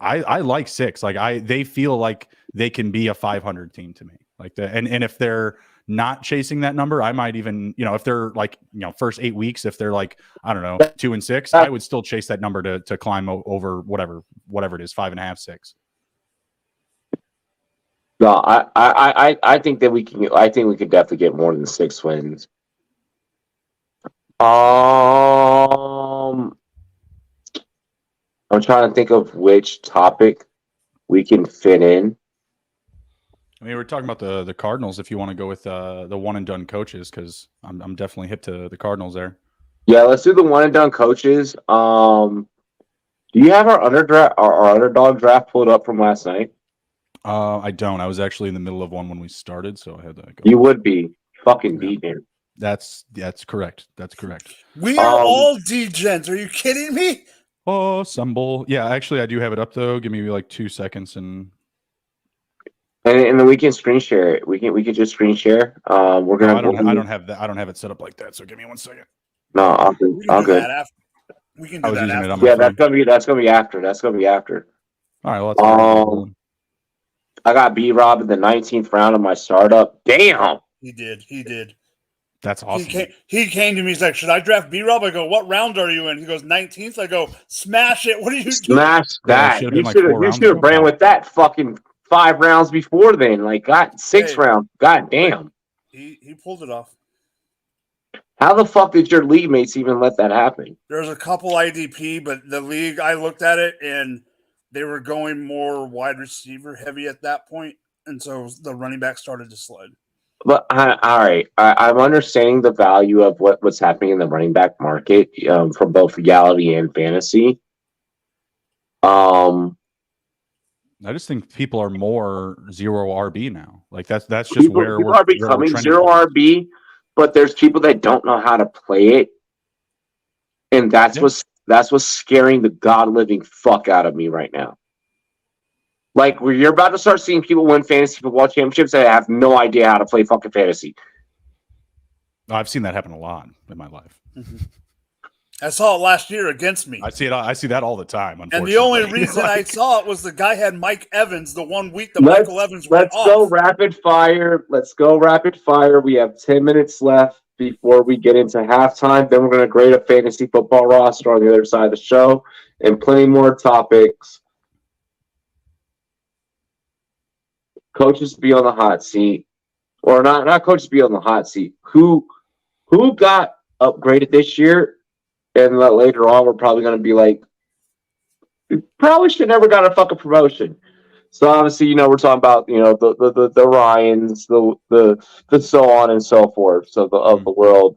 I like 6. Like they feel like they can be a 500 team to me. Like that, and if they're not chasing that number, I might even, if they're like, first 8 weeks, if they're like, I don't know, 2-6, I would still chase that number to climb over whatever it is, 5.5, 6. No, I think that we can. I think we could definitely get more than 6 wins. I'm trying to think of which topic we can fit in. I mean, we're talking about the Cardinals. If you want to go with the one and done coaches, because I'm definitely hip to the Cardinals there. Yeah, let's do the one and done coaches. Do you have our underdog draft pulled up from last night? I don't. I was actually in the middle of one when we started, so I had to go. You would be fucking beaten. That's correct. That's correct. We are all degens. Are you kidding me? Oh, Sumble. Yeah, actually, I do have it up though. Give me like 2 seconds and then we can screen share it. We can just screen share. We're gonna. I don't have that. I don't have it set up like that. So give me 1 second. No, I'll good. We can do that after. Yeah, that's gonna be after. That's gonna be after. All right. Well, I got B-Rob in the 19th round of my startup. Damn. He did. That's awesome. He came to me. He's like, "Should I draft B-Rob?" I go, "What round are you in?" He goes, "19th." I go, "Smash it! What are you doing?" Smash that! You should have ran with that fucking 5 rounds before then. Like, got 6 rounds. God damn. He pulled it off. How the fuck did your league mates even let that happen? There's a couple IDP, but the league, I looked at it and they were going more wide receiver heavy at that point, and so the running back started to slide. But all right, I'm understanding the value of what's happening in the running back market from both reality and fantasy. I just think people are more zero RB now. Like that's just where people are becoming zero RB, but there's people that don't know how to play it, and that's what's scaring the god living fuck out of me right now. Like, where you're about to start seeing people win fantasy football championships that have no idea how to play fucking fantasy. I've seen that happen a lot in my life. Mm-hmm. I saw it last year against me. I see that all the time. And the only reason I saw it was the guy had Mike Evans the one week that Michael Evans went off. Let's go rapid fire. We have 10 minutes left before we get into halftime. Then we're going to grade a fantasy football roster on the other side of the show and plenty more topics. Coaches be on the hot seat, or not coaches be on the hot seat. Who got upgraded this year, and later on we're probably going to be like, we probably should never got a fucking promotion. So obviously, we're talking about the Ryans, the so on and so forth. So the world,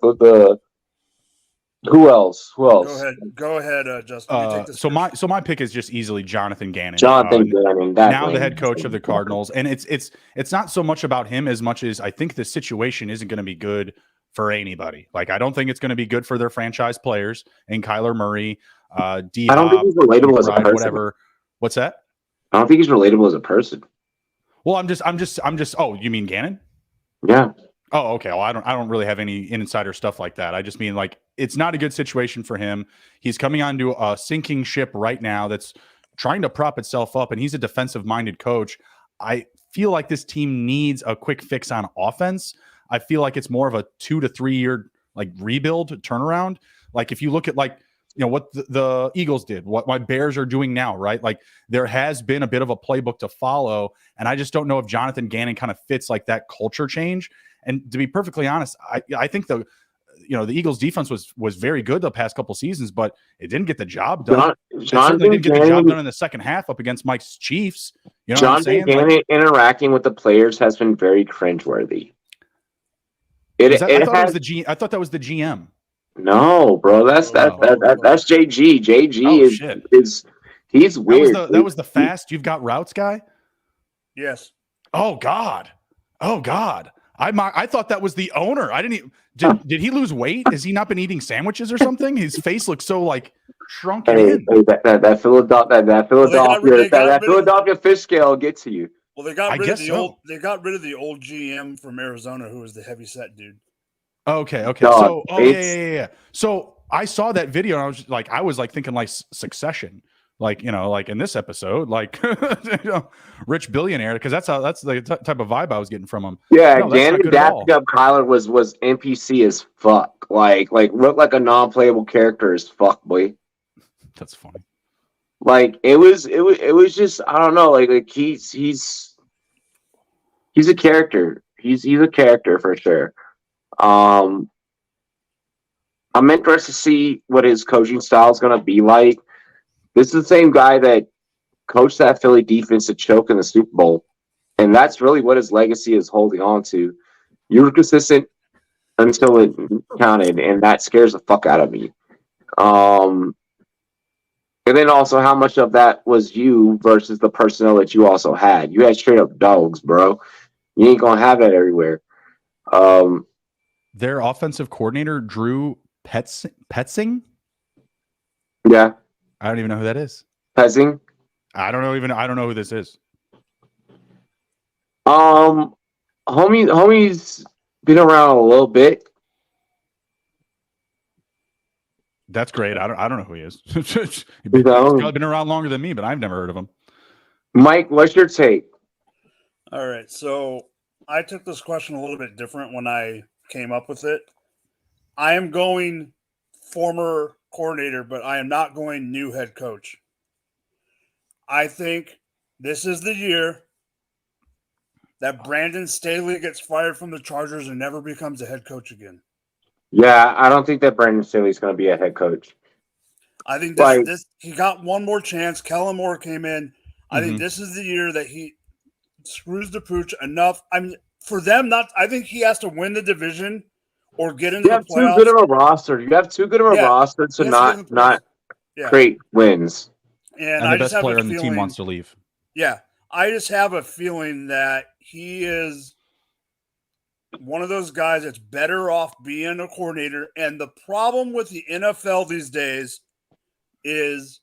Who else? Who Go else? ahead. Go ahead, Justin. You take this So first. my pick is just easily Jonathan Gannon. Jonathan Gannon, now the head coach of the Cardinals, and it's not so much about him as much as I think the situation isn't going to be good for anybody. Like, I don't think it's going to be good for their franchise players and Kyler Murray, D. I don't think he's relatable as a person. Whatever. What's that? I don't think he's relatable as a person. Well, I'm just. Oh, you mean Gannon? Yeah. Oh, okay. Well, I don't really have any insider stuff like that. I just mean, like, it's not a good situation for him. He's coming onto a sinking ship right now that's trying to prop itself up, and he's a defensive-minded coach. I feel like this team needs a quick fix on offense. I feel like it's more of a 2 to 3 year like rebuild turnaround. Like, if you look at, like, you know, what the Eagles did, what my Bears are doing now, right? Like, there has been a bit of a playbook to follow, and I just don't know if Jonathan Gannon kind of fits like that culture change. And to be perfectly honest, I think the Eagles defense was very good the past couple seasons, but it didn't get the job done. It certainly didn't get the job done in the second half up against Mike's Chiefs. You know what I'm saying? Jonathan Gannon interacting with the players has been very cringeworthy. I thought that was the GM. No, bro, that's JG. JG is he's weird. That was the fast you've got routes guy? Yes. Oh God. I thought that was the owner. I didn't even, did he lose weight? Has he not been eating sandwiches or something? His face looks so like shrunken in. That Philadelphia fish scale gets to you. Well, they got rid of the old GM from Arizona, who was the heavyset dude. Okay. So, yeah. So I saw that video and I was thinking like Succession, like, you know, like in this episode, like, you know, rich billionaire, because that's the type of vibe I was getting from him. Yeah, Gannon dapping up Kyler was NPC as fuck. Like looked like a non-playable character as fuck, boy. That's funny. Like it was just, I don't know, like he's a character. He's a character for sure. I'm interested to see what his coaching style is going to be like. This is the same guy that coached that Philly defense to choke in the Super Bowl, and that's really what his legacy is holding on to. You were consistent until it counted, and that scares the fuck out of me. And then also, how much of that was you versus the personnel that you also had? You had straight up dogs, bro. You ain't gonna have that everywhere. Their offensive coordinator, Drew Petzing. Yeah, I don't even know who that is. Petzing. I don't know who this is. Homie's been around a little bit. That's great. I don't know who he is. He's probably been around longer than me, but I've never heard of him. Mike, what's your take? All right, so I took this question a little bit different when I came up with it. I am going former coordinator, but I am not going new head coach. I think this is the year that Brandon Staley gets fired from the Chargers and never becomes a head coach again. Yeah, I don't think that Brandon Staley's going to be a head coach. I think he got one more chance. Kellen Moore came in. I think this is the year that he screws the pooch enough. I mean, for them, I think he has to win the division or get into the playoffs. You have too good of a roster. You have too good of a roster to not create wins. And the best player on the team wants to leave. Yeah. I just have a feeling that he is one of those guys that's better off being a coordinator. And the problem with the NFL these days is,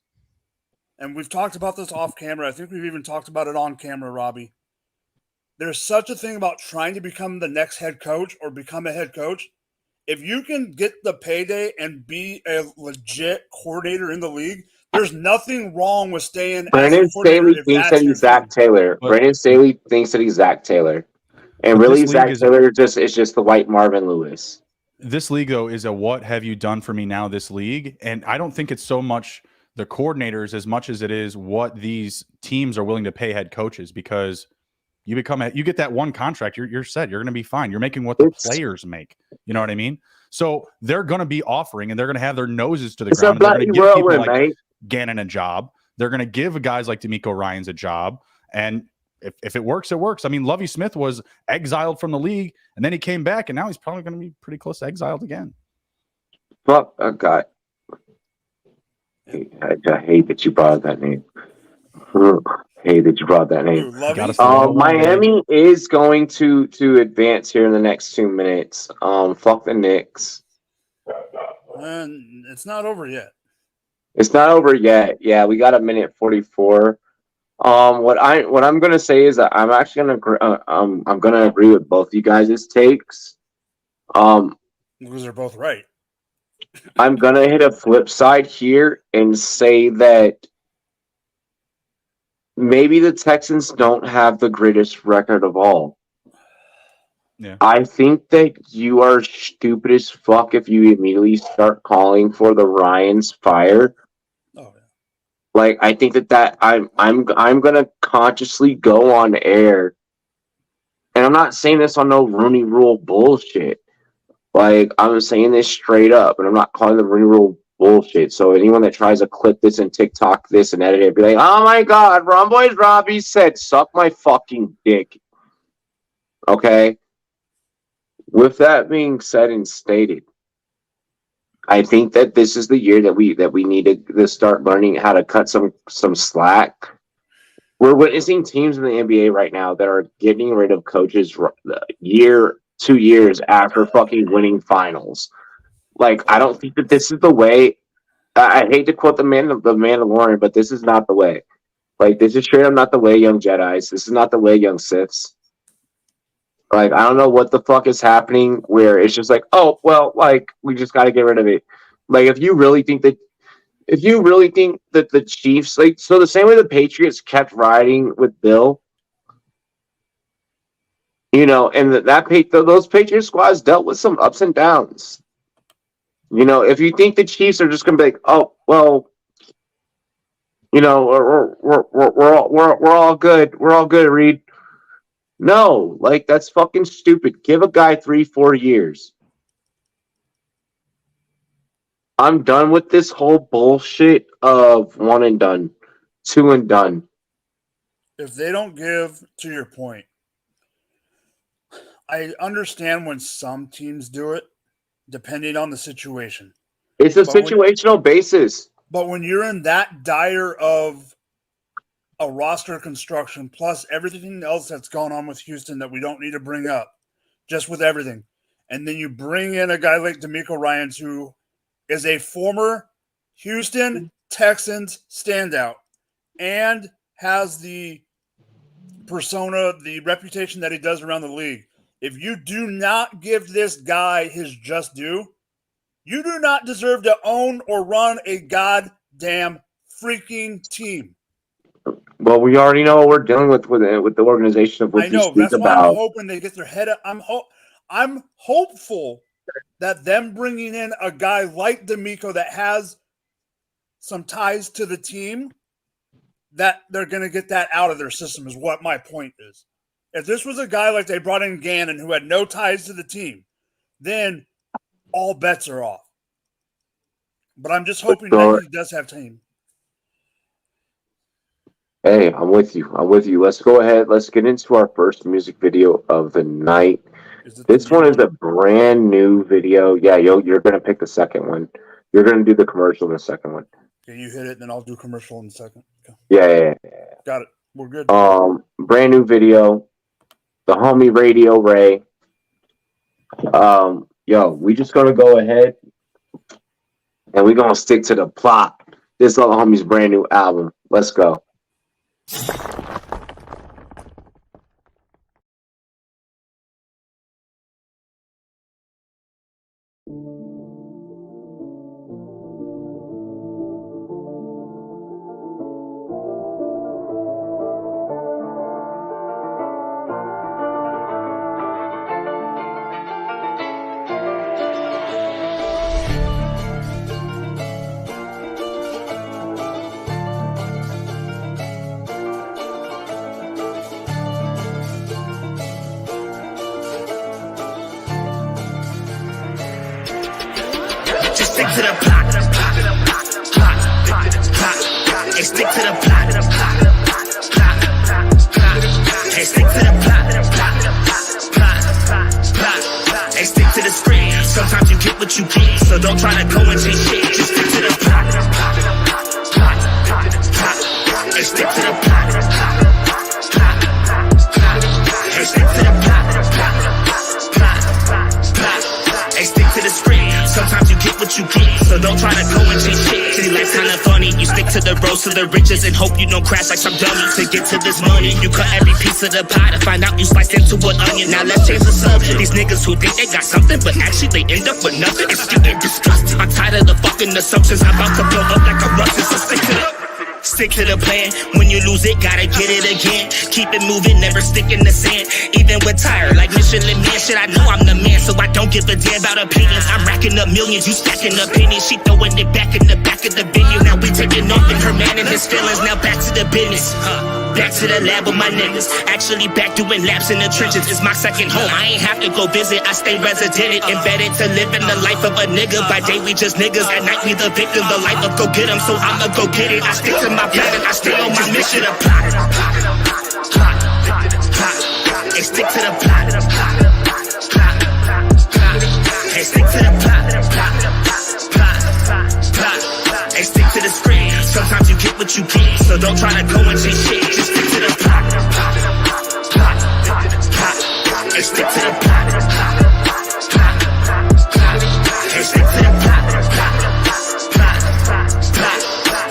and we've talked about this off camera, I think we've even talked about it on camera, Robbie. There's such a thing about trying to become the next head coach or become a head coach. If you can get the payday and be a legit coordinator in the league, there's nothing wrong with staying. Brandon Staley thinks that he's Zach Taylor. Brandon Staley thinks that he's Zach Taylor. And really, Zach Taylor is just the white Marvin Lewis. This league, though, is a what have you done for me now, this league. And I don't think it's so much the coordinators as much as it is what these teams are willing to pay head coaches, because you get that one contract, you're set. You're going to be fine. You're making what the players make. You know what I mean? So they're going to be offering, and they're going to have their noses to the ground. And they're going to give people like Gannon a job. They're going to give guys like DeMeco Ryans a job. And if it works, it works. I mean, Lovie Smith was exiled from the league, and then he came back, and now he's probably going to be pretty close to exiled again. Fuck, I got. I hate that you brought that name. Hate that you brought that name. Gotta stay on one, baby. Miami is going to advance here in the next 2 minutes. Fuck the Knicks. And it's not over yet. It's not over yet. Yeah, we got a minute 44. What I'm gonna say is that I'm actually I'm gonna agree with both you guys' takes. Because they're both right. I'm gonna hit a flip side here and say that maybe the Texans don't have the greatest record of all. Yeah. I think that you are stupid as fuck if you immediately start calling for the Ryans fire. Oh yeah. Like, I think that I'm gonna consciously go on air, and I'm not saying this on no Rooney Rule bullshit. Like, I'm saying this straight up, and I'm not calling the Rooney Rule bullshit. So anyone that tries to clip this and TikTok this and edit it, be like, "Oh my God, Rumboyz Robbie said, suck my fucking dick." Okay. With that being said and stated, I think that this is the year that we need to start learning how to cut some slack. We're witnessing teams in the NBA right now that are getting rid of coaches 2 years after fucking winning finals. Like, I don't think that this is the way. I hate to quote the Mandalorian, but this is not the way. Like, this is straight up not the way, young Jedis. This is not the way, young Siths. Like, I don't know what the fuck is happening where it's just like, oh, well, like, we just got to get rid of it. Like, if you really think that the Chiefs, like, so the same way the Patriots kept riding with Bill, you know, and those Patriot squads dealt with some ups and downs. You know, if you think the Chiefs are just going to be like, oh, well, you know, we're all good. We're all good, Reed. No, like, that's fucking stupid. Give a guy 3-4 years. I'm done with this whole bullshit of 1 and done, 2 and done. If they don't give, to your point, I understand when some teams do it, depending on the situation. It's a situational basis. But when you're in that dire of a roster construction, plus everything else that's gone on with Houston that we don't need to bring up, just with everything, and then you bring in a guy like DeMeco Ryans, who is a former Houston Texans standout and has the persona, the reputation that he does around the league. If you do not give this guy his just due, you do not deserve to own or run a goddamn freaking team. Well, we already know what we're dealing with the organization of what I know. you speak That's why about. I'm hoping they get their head up. I'm hopeful that them bringing in a guy like DeMeco that has some ties to the team, that they're going to get that out of their system is what my point is. If this was a guy like they brought in Gannon who had no ties to the team, then all bets are off. But I'm just hoping that he does have team. Hey, I'm with you. Let's go ahead. Let's get into our first music video of the night. This one is a brand new video. Yeah, you're going to pick the second one. You're going to do the commercial in the second one. Okay, you hit it, and then I'll do commercial in a second. Okay. Yeah. Got it. We're good. Brand new video. The homie Radio Ray. We just going to go ahead and we're going to stick to the plot. This little homie's brand new album. Let's go. Just stick to the plot. Hey, stick to the plot. Hey, stick to the plot. Hey, stick to the script. Sometimes you get what what you get, so don't try to go and chase shit. Just stick to the plot. Hey, stick to the plot. Hey, stick to the plot. Hey, stick to the script. Sometimes you get what you get, so don't try to go and chase shit. See, life's kinda funny. You stick to the road to the riches and hope you don't crash like some dummy. To get to this money, you cut every piece of the pie to find out you sliced into an onion. Now let's change the subject. These niggas who think they got something, but actually they end up with nothing. It's getting disgusting. I'm tired of the fucking assumptions. I'm about to blow up like a Russian, so stick to the plan. When you lose it, gotta get it again. Keep it moving, never stick in the sand. Even with tired, like Michelin Man, shit, I know I'm the man, so I don't give a damn about opinions. I'm racking up millions, you stacking opinions. She throwing it back in the back of the venue. Now we taking off in her man and his feelings. Now back to the business, back to the lab with my niggas. Actually back doing laps in the trenches. It's my second home, I ain't have to go visit. I stay resident, embedded to live in the life of a nigga. By day we just niggas, at night we the victim. The life of go get 'em, so I'ma go get it. I stick to my plan and I stay on my mission to plot. Hey, stick to the plot. Hey, stick to the plot. Hey, stick to the script. Sometimes you get what you get, so don't try to go and chase shit. Just stick to the plot. Hey, stick to the plot. Hey, stick to the plot.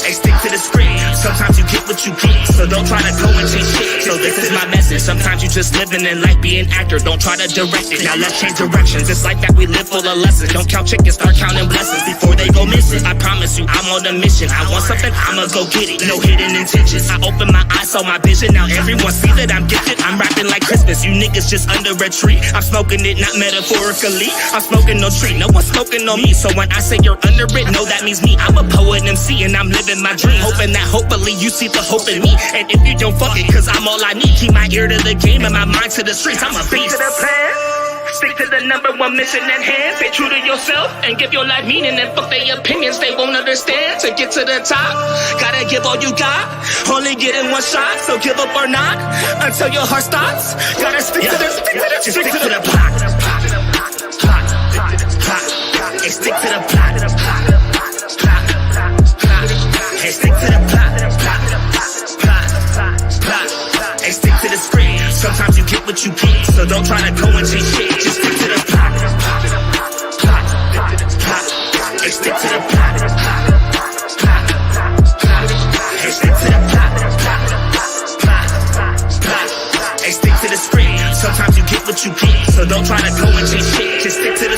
Hey, stick to the script. Sometimes you get what you get, so don't try to go and chase shit. So this is my message. Sometimes you just living in life, be an actor. Don't try to direct it. Now let's change directions. It's like that we live full of lessons. Don't count chickens, start counting blessings before they go missing. I promise you, I'm on a mission. I want something, I'ma go get it. No hidden intentions. I open my eyes, saw my vision. Now everyone see that I'm gifted. I'm rapping like Christmas. You niggas just under a tree. I'm smoking it, not metaphorically. I'm smoking no tree. No one's smoking on me. So when I say you're under it, no, that means me. I'm a poet MC and I'm living my dream. Hoping that hopefully you see the hope in me. And if you don't, fuck it, cause I'm all I need. Keep my ear to the game and my mind to the streets. I'm a beast. Stick to the plan. Stick to the number one mission at hand. Stay true to yourself and give your life meaning. And fuck their opinions, they won't understand. To get to the top, gotta give all you got. Only getting one shot, so give up or not until your heart stops. Gotta stick to the plot. Hey, stick to the plot. Hey, stick to the plot. Hey, stick to the script. Sometimes you get what you get, so don't try to go and chase shit. Just stick to the plot. Hey, stick to the plot. Hey, stick to the plot. Hey, stick to the script. Sometimes you get what you get, so don't try to go and chase shit. Just stick to the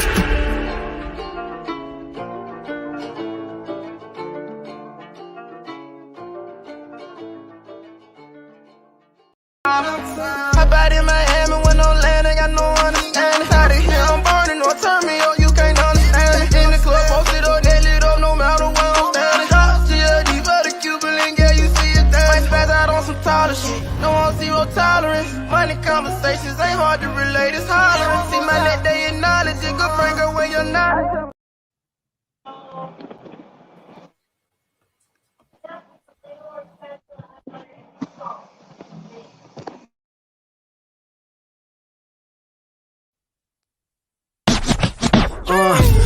Hop out in Miami when no land, ain't got no understanding. Out of here, I'm burning, don't turn me on, you can't understand it. In the club, posted up, they lit up, no matter where I'm standing. Drop CLD, but the Cuban link, yeah, you see it there. Might spaz out on some taller shit, no on zero tolerance. Money conversations ain't hard to relate, it's hollering. See my net, they acknowledge it, good friend, girl, when you're not.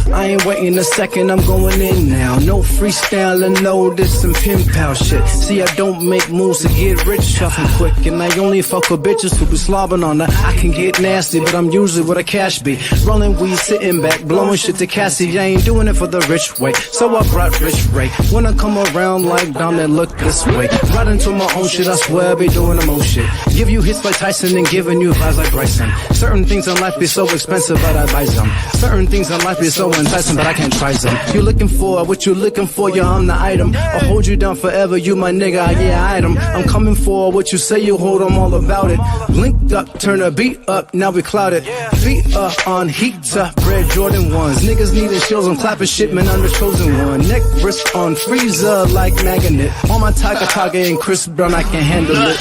I ain't waiting a second, I'm going in now. No freestyling, no this some pin pal shit. See, I don't make moves to get rich, shuffling quick. And I only fuck with bitches who be slobbing on that. I can get nasty, but I'm usually where the cash be. Rolling weed, sitting back, blowing shit to Cassie. I ain't doing it for the rich way, so I brought Rich Ray. When I come around like Dom, that look this way. Right into my own shit, I swear I be doing the most shit. Give you hits like Tyson and giving you vibes like Bryson. Certain things in life be so expensive, but I buy them. Certain things in life be so enticing, but I can't try them. You looking for what you looking for, yeah, I'm the item. I'll hold you down forever, you my nigga, yeah, item. I'm coming for what you say, you hold, I'm all about it. Linked up, turn a beat up, now we clouded. Feet up on heat up, red Jordan 1s. Niggas needing shills, I'm clapping shit, man, I'm the chosen one. Neck wrist on freezer like magnet. On my Taka and Chris Brown, I can handle it.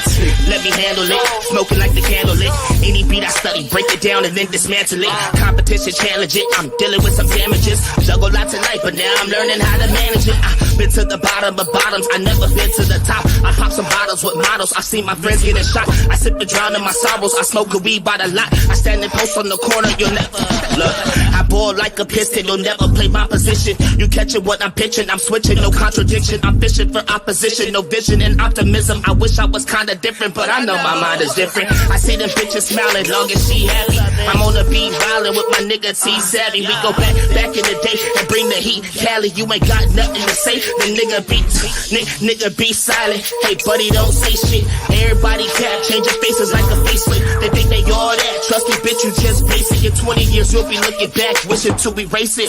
Let me handle it, smoking like the candle lit. Any beat I study, break it down and then dismantle it. Competition challenge it, I'm dealing with some damages. Juggle lots of life, but now I'm learning how to manage it. I've been to the bottom of bottoms, I never been to the top. I pop some bottles with models, I see my friends getting shot. I sip and drown in my sorrows, I smoke a weed by the lot. I stand and post on the corner, you'll never look. I ball like a piston. You'll never play my position. You catching what I'm pitching. I'm switching, no contradiction. I'm fishing for opposition, no vision and optimism. I wish I was kinda different, but I know my mind is different. I see them bitches smiling, long as she happy. I'm on the beat violin with my nigga T Savvy. We go back in the day and bring the heat. Cali, you ain't got nothing to say. The nigga be silent. Hey buddy, don't say shit. Everybody cap, changing faces like a facelift. They think they all that. Trust me, bitch, you just basic. In 20 years, you'll be looking back, wishing to erase it.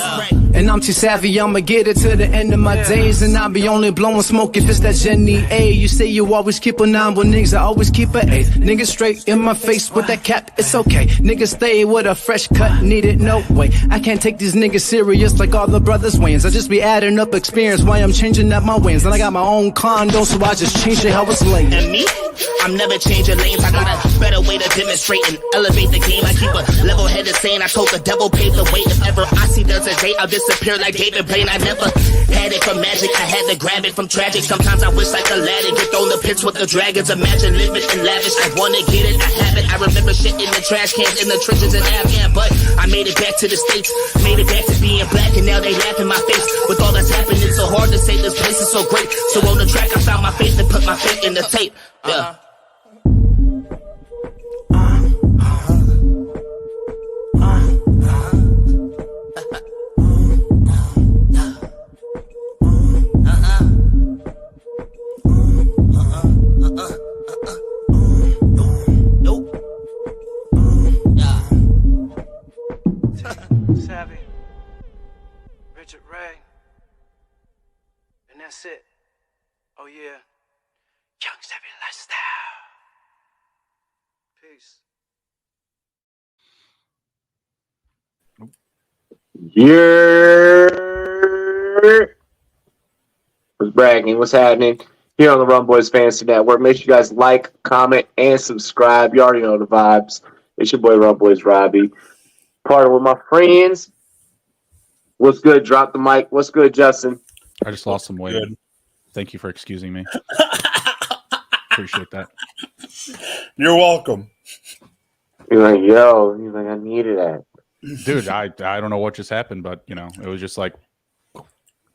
And I'm too savvy, I'ma get it to the end of my days. And I'll be only blowing smoke if it's that Jenny A. You say you always keep a 9, but niggas, I always keep a 8. Niggas straight in my face with that cap, it's okay. Niggas stay with a fresh cut, need it, no way. I can't take these niggas serious like all the brothers Wayans. I just be adding up experience while I'm changing up my wins. And I got my own condo, so I just change it how it's laid. And me, I'm never changing lanes. I got a better way to demonstrate and elevate the game. I keep a level-headed saying I told the devil pave the way. If ever I see there's a day, I'll disappear like David Blaine. I never had it from magic, I had to grab it from tragic. Sometimes I wish like Aladdin, get thrown the pits with the dragons. Imagine living in lavish, I wanna get it, I have it. I remember shit in the trash cans, in the trenches in Afghan. But I made it back to the States, made it back to being black. And now they laugh in my face. With all that's happening, it's so hard to say this place is so great. So on the track, I found my faith and put my faith in the tape. Yeah. Savvy, Richard Ray, and that's it. Oh yeah, Young Savvy lifestyle. Peace. Yeah. What's bragging? What's happening here on the Rumboyz Fantasy Network? Make sure you guys like, comment, and subscribe. You already know the vibes. It's your boy Rumboyz Robbie. Partner with my friends. What's good? Drop the mic. What's good, Justin? I just lost some weight. Good. Thank you for excusing me. Appreciate that. You're welcome. You're like, yo. He's like, I needed that. Dude, I don't know what just happened, but you know, it was just like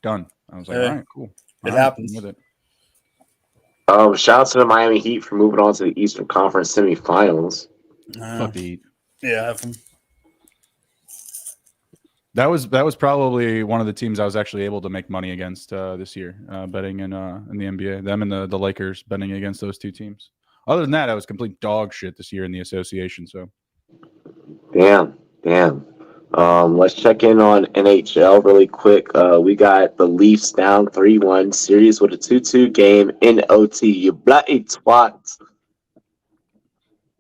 done. I was like, Hey, all right, cool. it All right, happens. with it. Shout out to the Miami Heat for moving on to the Eastern Conference semifinals. Fuck the Heat. Yeah, have them. That was probably one of the teams I was actually able to make money against this year, betting in the NBA. Them and the Lakers, betting against those two teams. Other than that, I was complete dog shit this year in the association. So, Damn. Let's check in on NHL really quick. We got the Leafs down 3-1 series with a 2-2 game in OT. You bloody twats.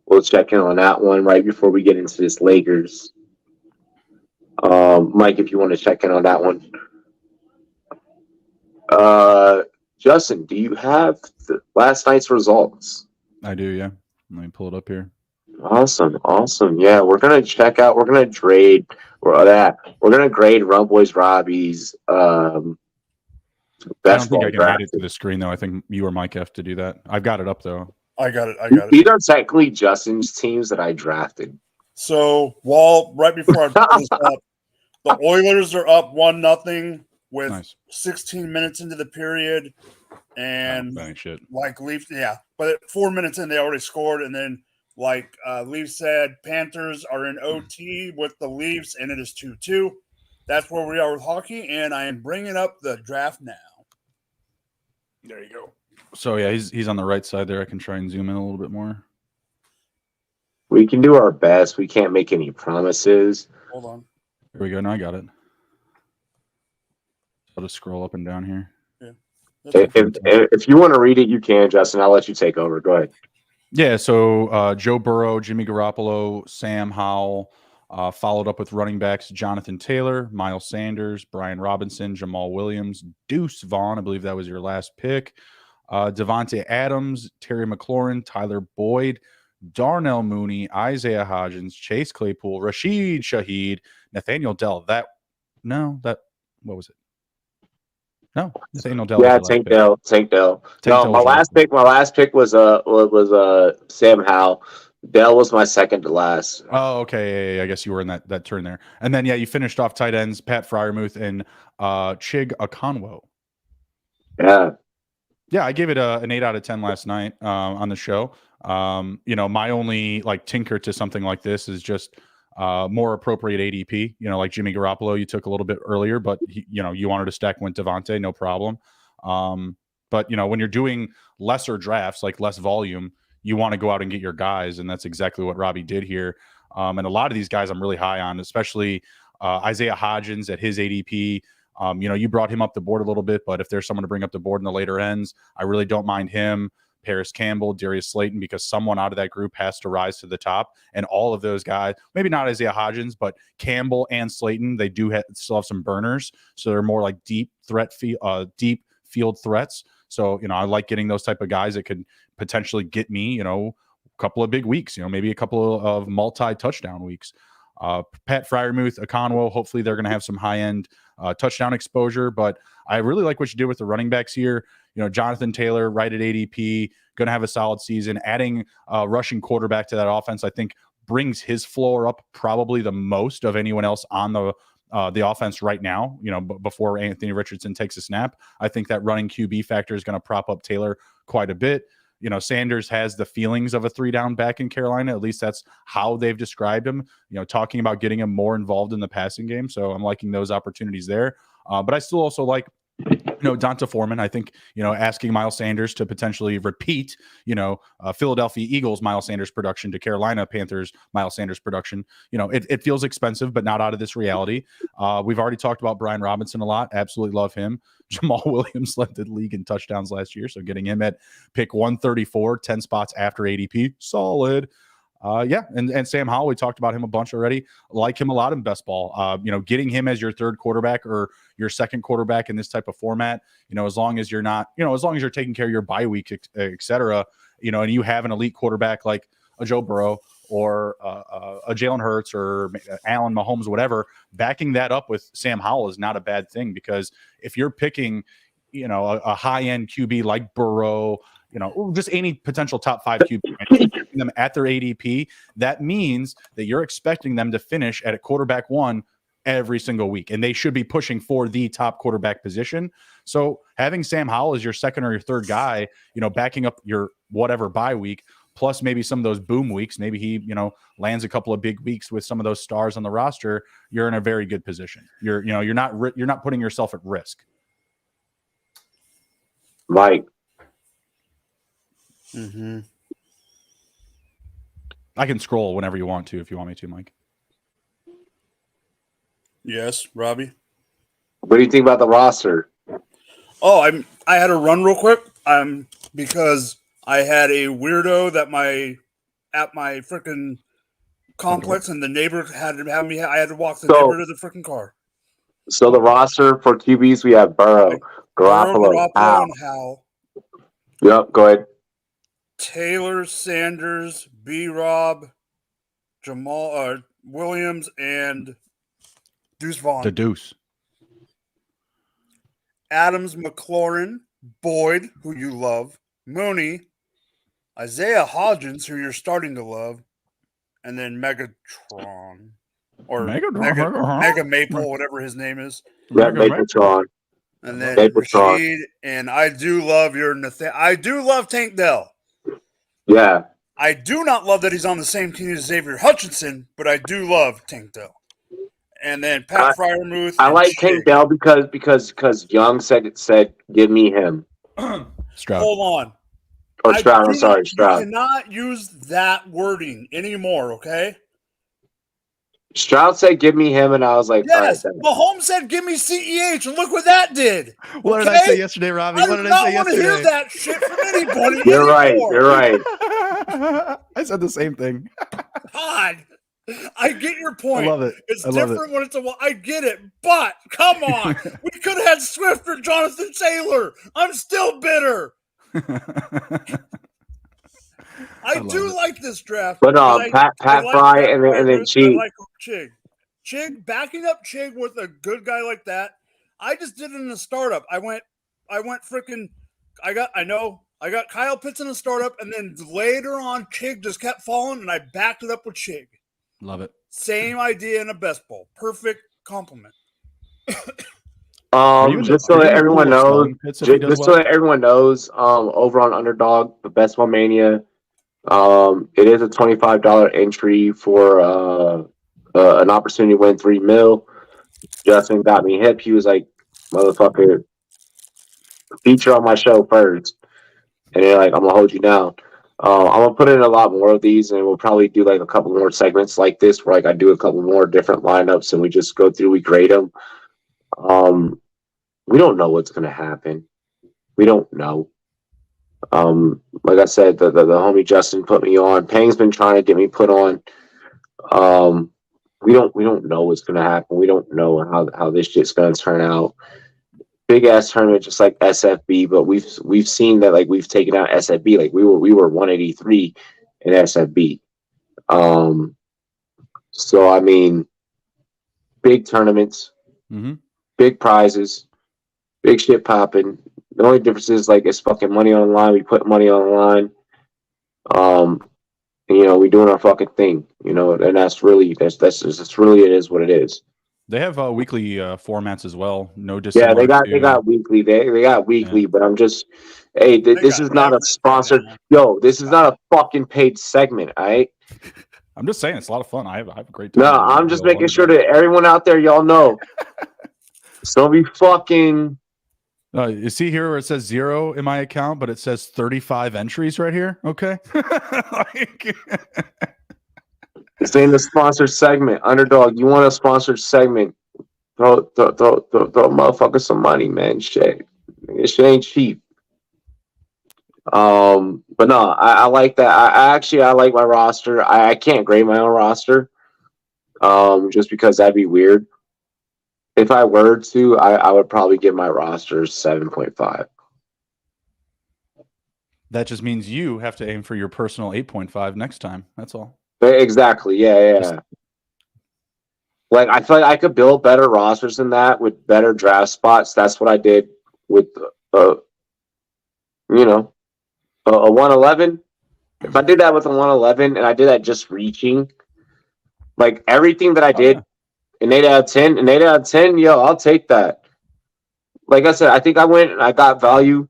We'll check in on that one right before we get into this Lakers. Mike, if you want to check in on that one. Justin, do you have the last night's results? I do, yeah. Let me pull it up here. Awesome. Yeah, we're gonna check out. We're gonna grade. We're gonna grade Rumboyz Robbie's I don't best think ball I can add draft. it to the screen though. I think you or Mike have to do that. I've got it up though. I got it. These are technically Justin's teams that I drafted. So, right before I put this up, the Oilers are up 1-0 with Nice. 16 minutes into the period, and That ain't shit. like Leafs, yeah. But at 4 minutes in, they already scored, and then like Leafs said, Panthers are in OT with the Leafs, and it is 2-2. That's where we are with hockey, and I am bringing up the draft now. There you go. So yeah, he's on the right side there. I can try and zoom in a little bit more. We can do our best. We can't make any promises. Hold on. Here we go. Now I got it. I'll just scroll up and down here. If you want to read it, you can, Justin. I'll let you take over. Go ahead. Yeah, so Joe Burrow, Jimmy Garoppolo, Sam Howell, followed up with running backs Jonathan Taylor, Miles Sanders, Brian Robinson, Jamal Williams, Deuce Vaughn, I believe that was your last pick, Devontae Adams, Terry McLaurin, Tyler Boyd, Darnell Mooney, Isaiah Hodgins, Chase Claypool, Rashid Shaheed, Nathaniel Dell. What was it? No, Nathaniel Dell. Yeah, Tank Dell. No, my last pick was Sam Howell. Dell was my second to last. Oh, okay. Yeah, I guess you were in that turn there. And then, yeah, you finished off tight ends, Pat Fryermuth and Chig Okonwo. Yeah. Yeah, I gave it an 8 out of 10 last night on the show. My only like tinker to something like this is just more appropriate ADP. Like Jimmy Garoppolo, you took a little bit earlier, but you wanted to stack Went Devontae, no problem. But when you're doing lesser drafts, like less volume, you want to go out and get your guys, and that's exactly what Robbie did here. And a lot of these guys I'm really high on, especially Isaiah Hodgins at his ADP. You brought him up the board a little bit, but if there's someone to bring up the board in the later ends, I really don't mind him. Paris Campbell, Darius Slayton, because someone out of that group has to rise to the top. And all of those guys, maybe not Isaiah Hodgins, but Campbell and Slayton, they do still have some burners. So they're more like deep field threats. So, I like getting those type of guys that could potentially get me, a couple of big weeks, maybe a couple of multi-touchdown weeks. Pat Fryermuth, Okonwo, hopefully they're going to have some high-end touchdown exposure, but I really like what you did with the running backs here. Jonathan Taylor, right at ADP, going to have a solid season. Adding a rushing quarterback to that offense, I think, brings his floor up probably the most of anyone else on the offense right now. Before Anthony Richardson takes a snap, I think that running QB factor is going to prop up Taylor quite a bit. Sanders has the feelings of a 3-down back in Carolina. At least that's how they've described him, talking about getting him more involved in the passing game. So I'm liking those opportunities there. But I still also like, Donta Foreman. I think, asking Miles Sanders to potentially repeat, Philadelphia Eagles Miles Sanders production to Carolina Panthers Miles Sanders production, it feels expensive, but not out of this reality. We've already talked about Brian Robinson a lot. Absolutely love him. Jamal Williams led the league in touchdowns last year. So getting him at pick 134, 10 spots after ADP, solid. And Sam Howell, we talked about him a bunch already. Like him a lot in best ball. Getting him as your third quarterback or your second quarterback in this type of format, as long as you're not, as long as you're taking care of your bye week, et cetera, and you have an elite quarterback like a Joe Burrow or a Jalen Hurts or Allen Mahomes, whatever, backing that up with Sam Howell is not a bad thing, because if you're picking, a high-end QB like Burrow, just any potential top 5 QB, them at their ADP, that means that you're expecting them to finish at a quarterback 1 every single week, and they should be pushing for the top quarterback position. So having Sam Howell as your second or your third guy, backing up your whatever bye week, plus maybe some of those boom weeks, maybe he, lands a couple of big weeks with some of those stars on the roster, you're in a very good position. You're not putting yourself at risk. Mike. Mm-hmm. I can scroll whenever you want to, if you want me to, Mike. Yes, Robbie. What do you think about the roster? Oh, I had to run real quick. Because I had a weirdo that at my freaking complex, and the neighbor had to have me. I had to walk the neighbor to the freaking car. So the roster for QBs, we have Burrow, Garoppolo, and Howell. Yep, go ahead. Taylor, Sanders, B-Rob, Jamal Williams, and Deuce Vaughn. The Deuce. Adams, McLaurin, Boyd, who you love, Mooney, Isaiah Hodgins, who you're starting to love, and then Megatron. Or Mega Maple, whatever his name is. Yeah, Megatron. And then Rashid, and I do love I do love Tank Dell. Yeah. I do not love that he's on the same team as Xavier Hutchinson, but I do love Tank Dell. And then Pat Fryermuth. I like Tank Dell because Young said give me him. Stroud. Hold on. Or Stroud, I'm sorry, Stroud. You cannot use that wording anymore, okay? Stroud said give me him, and I was like, yes. All right, Mahomes said give me CEH, and look what that did. What did I say yesterday, Robbie? What did I say yesterday? I don't want to hear that shit from anybody You're anymore. right. You're right. I said the same thing. God. I get your point. I love it. It's different when it's I get it, but come on. We could have had Swift or Jonathan Taylor. I'm still bitter. I do like this draft. But Pat Fry and then Chig. I like Chig, backing up Chig with a good guy like that. I just did it in a startup. I know I got Kyle Pitts in a startup, and then later on, Chig just kept falling, and I backed it up with Chig. Love it. Same idea in a best ball. Perfect compliment. Just so that everyone knows, over on Underdog, the Best Ball Mania, it is a $25 entry for an opportunity to win $3 million. Justin got me hip. He was like, "Motherfucker, feature on my show first," and they're like, "I'm gonna hold you down." I'm gonna put in a lot more of these, and we'll probably do like a couple more segments like this, where like I do a couple more different lineups, and we just go through, we grade them. We don't know what's gonna happen. We don't know. Like I said, the homie Justin put me on. Pang's been trying to get me put on. We don't know what's gonna happen. We don't know how this shit's gonna turn out. Big ass tournament, just like SFB, but we've seen that, like, we've taken out SFB. Like we were 183 in SFB. So I mean, big tournaments, big prizes, big shit popping. The only difference is, like, it's fucking money on the line. We put money on the line. And, we doing our fucking thing, and that's really it is what it is. They have weekly formats as well. No Yeah, they got weekly. They got weekly, but I'm just, hey, this is not a sponsored. Yo, this is not a fucking paid segment, all right? I'm just saying, it's a lot of fun. I have a great time. No, I'm just making sure that everyone out there, y'all know. So be fucking. You see here where it says 0 in my account, but it says 35 entries right here. Okay. This ain't a sponsored segment. Underdog, you want a sponsored segment? Throw motherfuckers some money, man. Shit. This shit ain't cheap. But no, I like that. I like my roster. I can't grade my own roster. Just because that'd be weird. If I were to, I would probably give my roster 7.5. That just means you have to aim for your personal 8.5 next time. That's all. Exactly. Yeah. Like, I feel like I could build better rosters than that with better draft spots. That's what I did with a 111. If I did that with a 111 and I did that just reaching, like, everything that I did, an 8 out of 10, yo, I'll take that. Like I said, I think I went and I got value.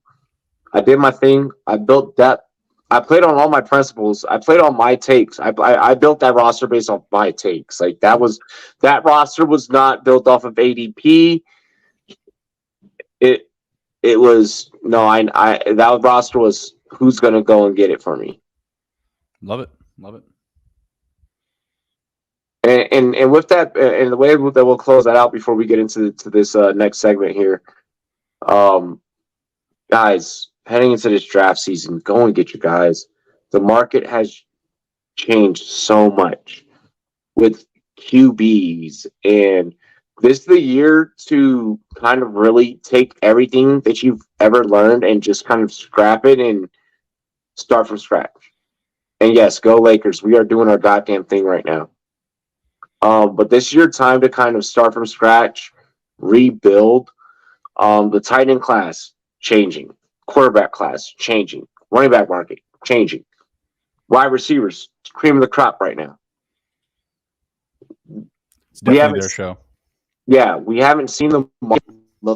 I did my thing. I built depth. I played on all my principles. I played on my takes. I built that roster based off my takes. Like, that roster was not built off of ADP. That roster was who's gonna go and get it for me. Love it. And with that, and the way that we'll close that out before we get into this next segment here, guys, heading into this draft season, go and get your guys. The market has changed so much with QBs, and this is the year to kind of really take everything that you've ever learned and just kind of scrap it and start from scratch. And yes, go Lakers. We are doing our goddamn thing right now. But this is your time to kind of start from scratch, rebuild. The tight end class changing, quarterback class changing, running back market changing, wide receivers cream of the crop right now. It's definitely their show. Yeah, we haven't seen them like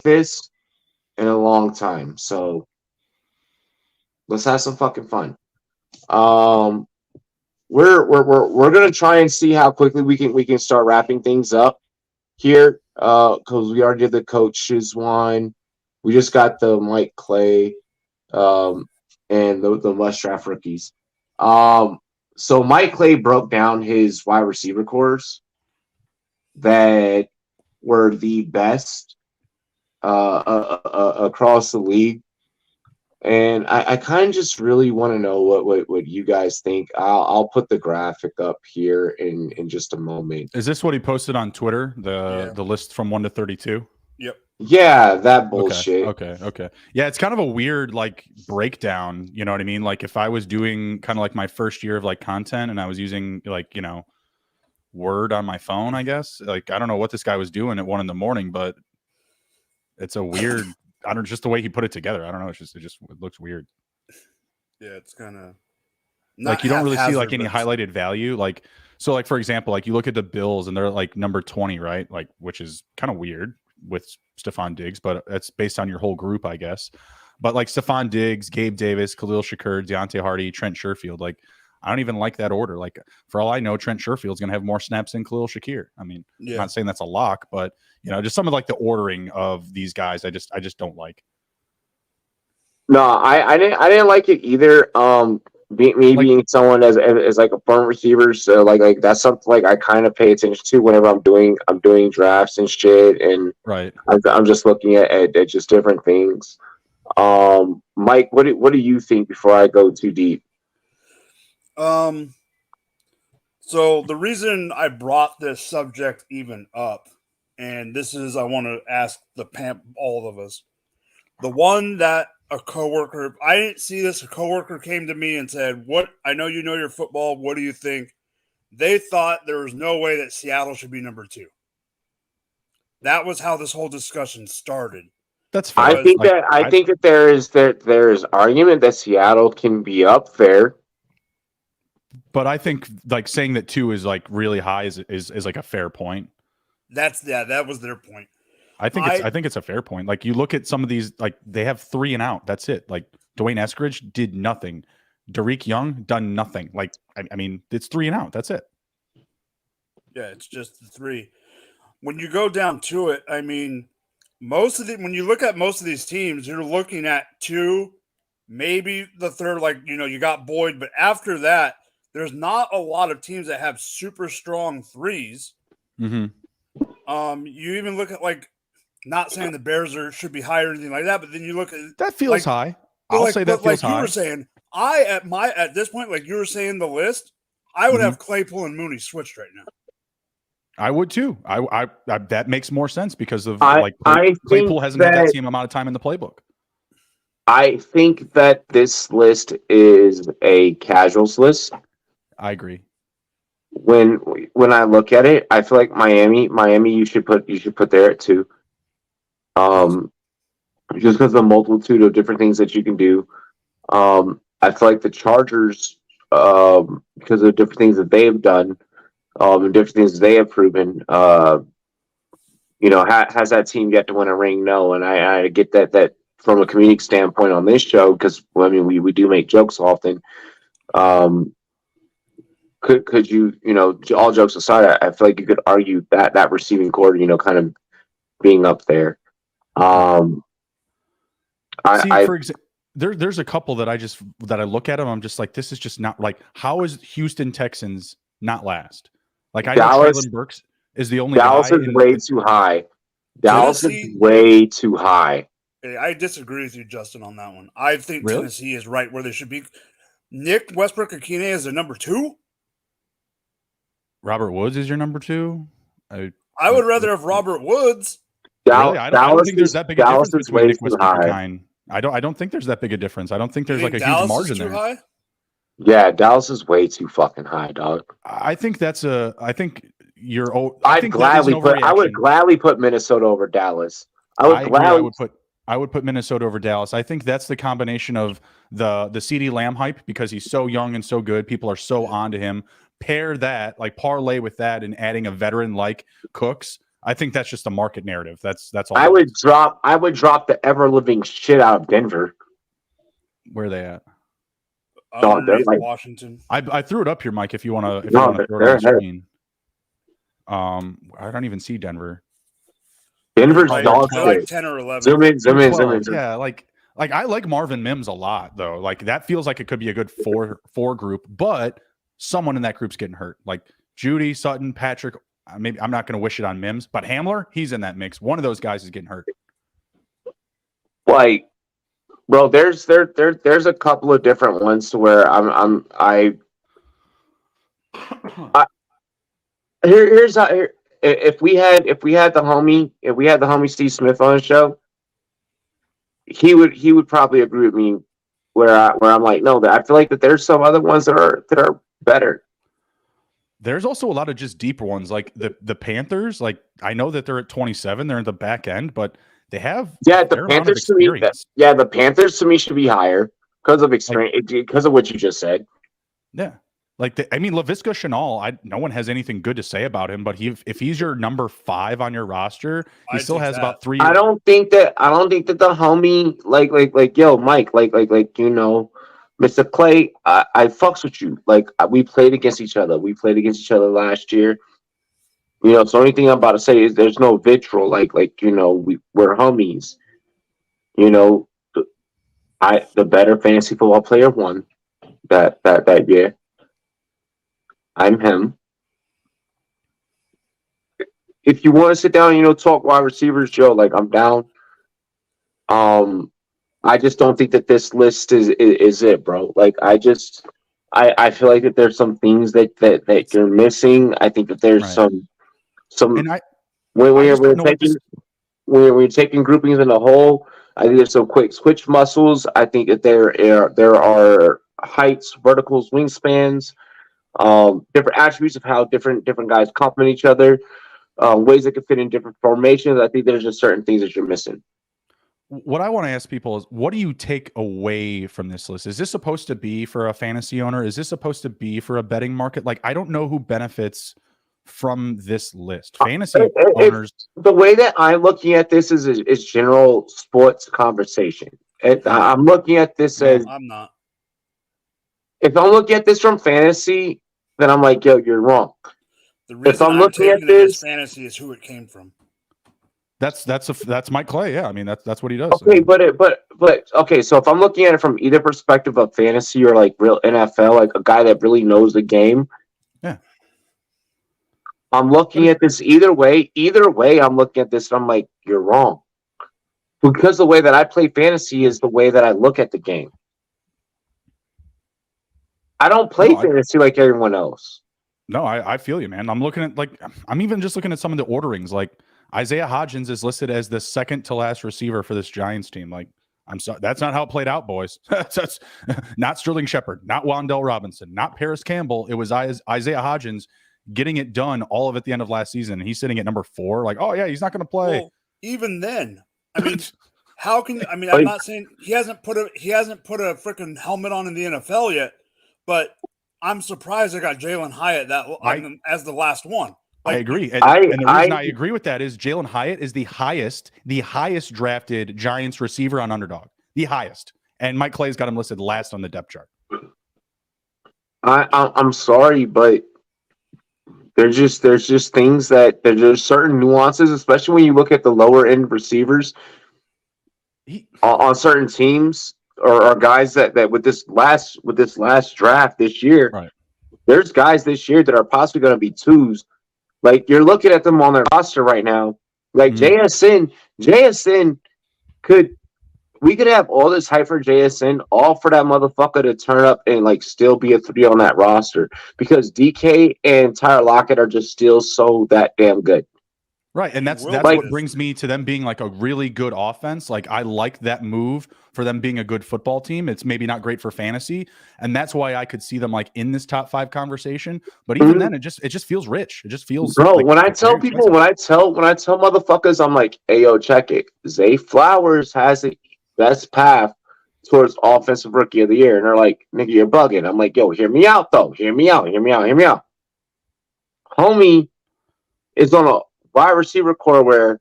this in a long time, so let's have some fucking fun. We're gonna try and see how quickly we can start wrapping things up here, because we already did the coaches one. We just got the Mike Clay, and the must draft rookies. So Mike Clay broke down his wide receiver cores that were the best across the league. And I kind of just really want to know what you guys think. I'll put the graphic up here in just a moment. Is this what he posted on Twitter? The list from 1 to 32? Yep. Yeah, that bullshit. Okay. Yeah, it's kind of a weird, like, breakdown. You know what I mean? Like, if I was doing kind of like my first year of, like, content and I was using, like, Word on my phone, I guess. Like, I don't know what this guy was doing at 1 a.m, but it's a weird. I don't know, just the way he put it together. I don't know. It looks weird. Yeah, it's kind of like you don't really see like any highlighted value. Like so, like for example, like you look at the Bills and they're like number 20, right? Like which is kind of weird with Stephon Diggs, but it's based on your whole group, I guess. But like Stephon Diggs, Gabe Davis, Khalil Shakur, Deontay Hardy, Trent Sherfield, like I don't even like that order. Like for all I know, Trent Sherfield's going to have more snaps than Khalil Shakir. I mean, I'm not saying that's a lock, but you know, just some of like the ordering of these guys, I just don't like. No, I didn't like it either. Being someone as like a firm receiver, so like that's something like I kind of pay attention to whenever I'm doing drafts and shit, and right. I'm just looking at just different things. Mike, what do you think before I go too deep? So the reason I brought this subject even up, and this is I want to ask all of us, the one that a coworker, I didn't see this. A coworker came to me and said, "What? I know you know your football. What do you think?" They thought there was no way that Seattle should be number 2. That was how this whole discussion started. That's fair. I think that there is argument that Seattle can be up there. But I think like saying that 2 is like really high is like a fair point. That was their point. I think it's a fair point. Like you look at some of these, like they have 3 and out. That's it. Like Dwayne Eskridge did nothing. Derek Young done nothing. Like I mean, it's 3 and out. That's it. Yeah, it's just the 3. When you go down to it, I mean, when you look at most of these teams, you're looking at 2, maybe the 3rd. Like you got Boyd, but after that, there's not a lot of teams that have super strong 3s. Mm-hmm. You even look at like. Not saying the Bears should be higher or anything like that, but then you look at that feels high. I'll say that feels high. You were saying, at this point, like you were saying the list, I would have Claypool and Mooney switched right now. I would too. I that makes more sense because of Claypool hasn't had that same amount of time in the playbook. I think that this list is a casuals list. I agree. When I look at it, I feel like Miami you should put there at 2. Just because of the multitude of different things that you can do. I feel like the Chargers, because of different things that they have done, and different things they have proven, has that team yet to win a ring? No, and I get that from a comedic standpoint on this show, because I mean we do make jokes often. Could you all jokes aside, I feel like you could argue that receiving core, kind of being up there. There's a couple that I look at them. I'm just like, this is just not like, how is Houston Texans not last? Like I know Traylon Burks is the only Dallas guy is way too high. Dallas is way too high. I disagree with you, Justin, on that one. I think Tennessee is right where they should be. Nick Westbrook-Akine is their number 2. Robert Woods is your number 2. I would rather have Robert Woods. Really? I don't think there's that big a difference between Nick Westbrook-Akine. I don't think there's that big a difference. I don't think there's like a huge margin there. High? Yeah, Dallas is way too fucking high, dog. I think that's I would gladly put Minnesota over Dallas. I would put Minnesota over Dallas. I think that's the combination of the CeeDee Lamb hype because he's so young and so good. People are so onto him. Pair that, like parlay with that and adding a veteran like Cooks. I think that's just a market narrative. That's all. I would drop the ever living shit out of Denver. Where are they at? Washington. I threw it up here, Mike. If you want to throw it on the screen. I don't even see Denver. Denver's dog like 10 or 11. Zoom in. Yeah, like I like Marvin Mims a lot though. Like that feels like it could be a good four group, but someone in that group's getting hurt. Like Judy, Sutton, Patrick. Maybe I'm not going to wish it on Mims, but Hamler, he's in that mix. One of those guys is getting hurt. Like, bro, there's a couple of different ones to where here's how. If we had the homie Steve Smith on the show, he would probably agree with me where I'm like, no, I feel like that there's some other ones that are better. There's also a lot of just deeper ones, like the Panthers. Like I know that they're at 27, they're in the back end, but they have the Panthers to me. The Panthers to me should be higher. because of experience, because of what you just said. Yeah. Like, Laviska Shenault, no one has anything good to say about him, but if he's your number 5 on your roster, he still has about 3 years. I don't think that the homie, like, yo, Mike, like, Mr. Clay, I fucks with you. Like, we played against each other. We played against each other last year. So the only thing I'm about to say is there's no vitriol. Like, we're homies. The better fantasy football player won that year. I'm him. If you want to sit down and talk wide receivers, Joe, like, I'm down. I just don't think that this list is it, bro. Like, I feel like that there's some things that you're missing. I think that there's some when you're taking groupings in a whole. I think there's some quick switch muscles. I think that there are heights, verticals, wingspans. Different attributes of how different guys complement each other, ways that can fit in different formations. I think there's just certain things that you're missing. What I want to ask people is, what do you take away from this list? Is this supposed to be for a fantasy owner? Is this supposed to be for a betting market? Like, I don't know who benefits from this list. Fantasy owners. The way that I'm looking at this is general sports conversation. I'm looking at this as I'm not. If I'm looking at this from fantasy, then I'm like, yo, you're wrong. The reason I'm looking at this fantasy is who it came from. That's Mike Clay. Yeah, I mean that's what he does. Okay, but okay. So if I'm looking at it from either perspective of fantasy or like real NFL, like a guy that really knows the game, yeah, I'm looking at this either way. Either way, I'm looking at this and I'm like, you're wrong, because the way that I play fantasy is the way that I look at the game. I don't play fantasy like everyone else. No, I feel you, man. I'm even just looking at some of the orderings. Like, Isaiah Hodgins is listed as the second to last receiver for this Giants team. Like, I'm sorry, that's not how it played out, boys. That's not Sterling Shepard, not Wan'Dale Robinson, not Paris Campbell. It was Isaiah Hodgins getting it done all of at the end of last season. And he's sitting at number 4. Like, oh yeah, he's not going to play. Well, even then, I mean, how can I mean? I'm not saying he hasn't put a freaking helmet on in the NFL yet, but I'm surprised I got Jalen Hyatt as the last one. I agree. And the reason I agree with that is Jalen Hyatt is the highest drafted Giants receiver on Underdog. The highest. And Mike Clay's got him listed last on the depth chart. I'm sorry, but there's just things that there's certain nuances, especially when you look at the lower end receivers on certain teams or guys that with this last draft this year, right. There's guys this year that are possibly going to be 2s. Like, you're looking at them on their roster right now. Like, JSN we could have all this hype for JSN, all for that motherfucker to turn up and like still be a 3 on that roster, because DK and Tyler Lockett are just still so that damn good. Right, and that's what brings me to them being like a really good offense. Like, I like that move for them being a good football team. It's maybe not great for fantasy, and that's why I could see them like in this top 5 conversation. But even then, it just feels rich. It just feels. Bro, like, when I tell people, when I tell motherfuckers, I'm like, hey, yo, check it. Zay Flowers has the best path towards offensive rookie of the year, and they're like, nigga, you're bugging. I'm like, yo, hear me out though. Hear me out. Homie is on a wide receiver core where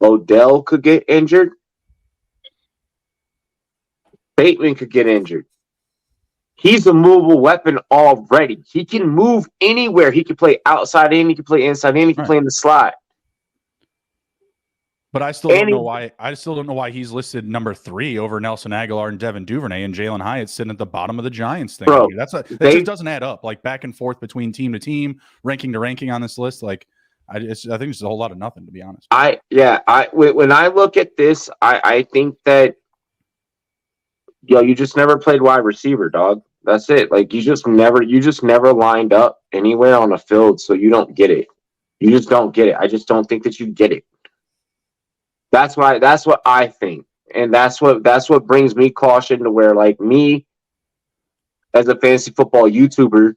Odell could get injured, Bateman could get injured. He's a movable weapon already. He can move anywhere. He can play outside in, he can play inside in, he can play in the slot. But I still don't know why. I still don't know why he's listed number 3 over Nelson Aguilar and Devin Duvernay, and Jalen Hyatt sitting at the bottom of the Giants thing. Bro, that just doesn't add up. Like, back and forth between team to team, ranking to ranking on this list. Like, I think it's a whole lot of nothing, to be honest. When I look at this, I think that you just never played wide receiver, dog. That's it. Like, you just never lined up anywhere on the field, so you don't get it. You just don't get it. I just don't think that you get it. That's what I think. And that's what brings me caution to where, like, me as a fantasy football YouTuber,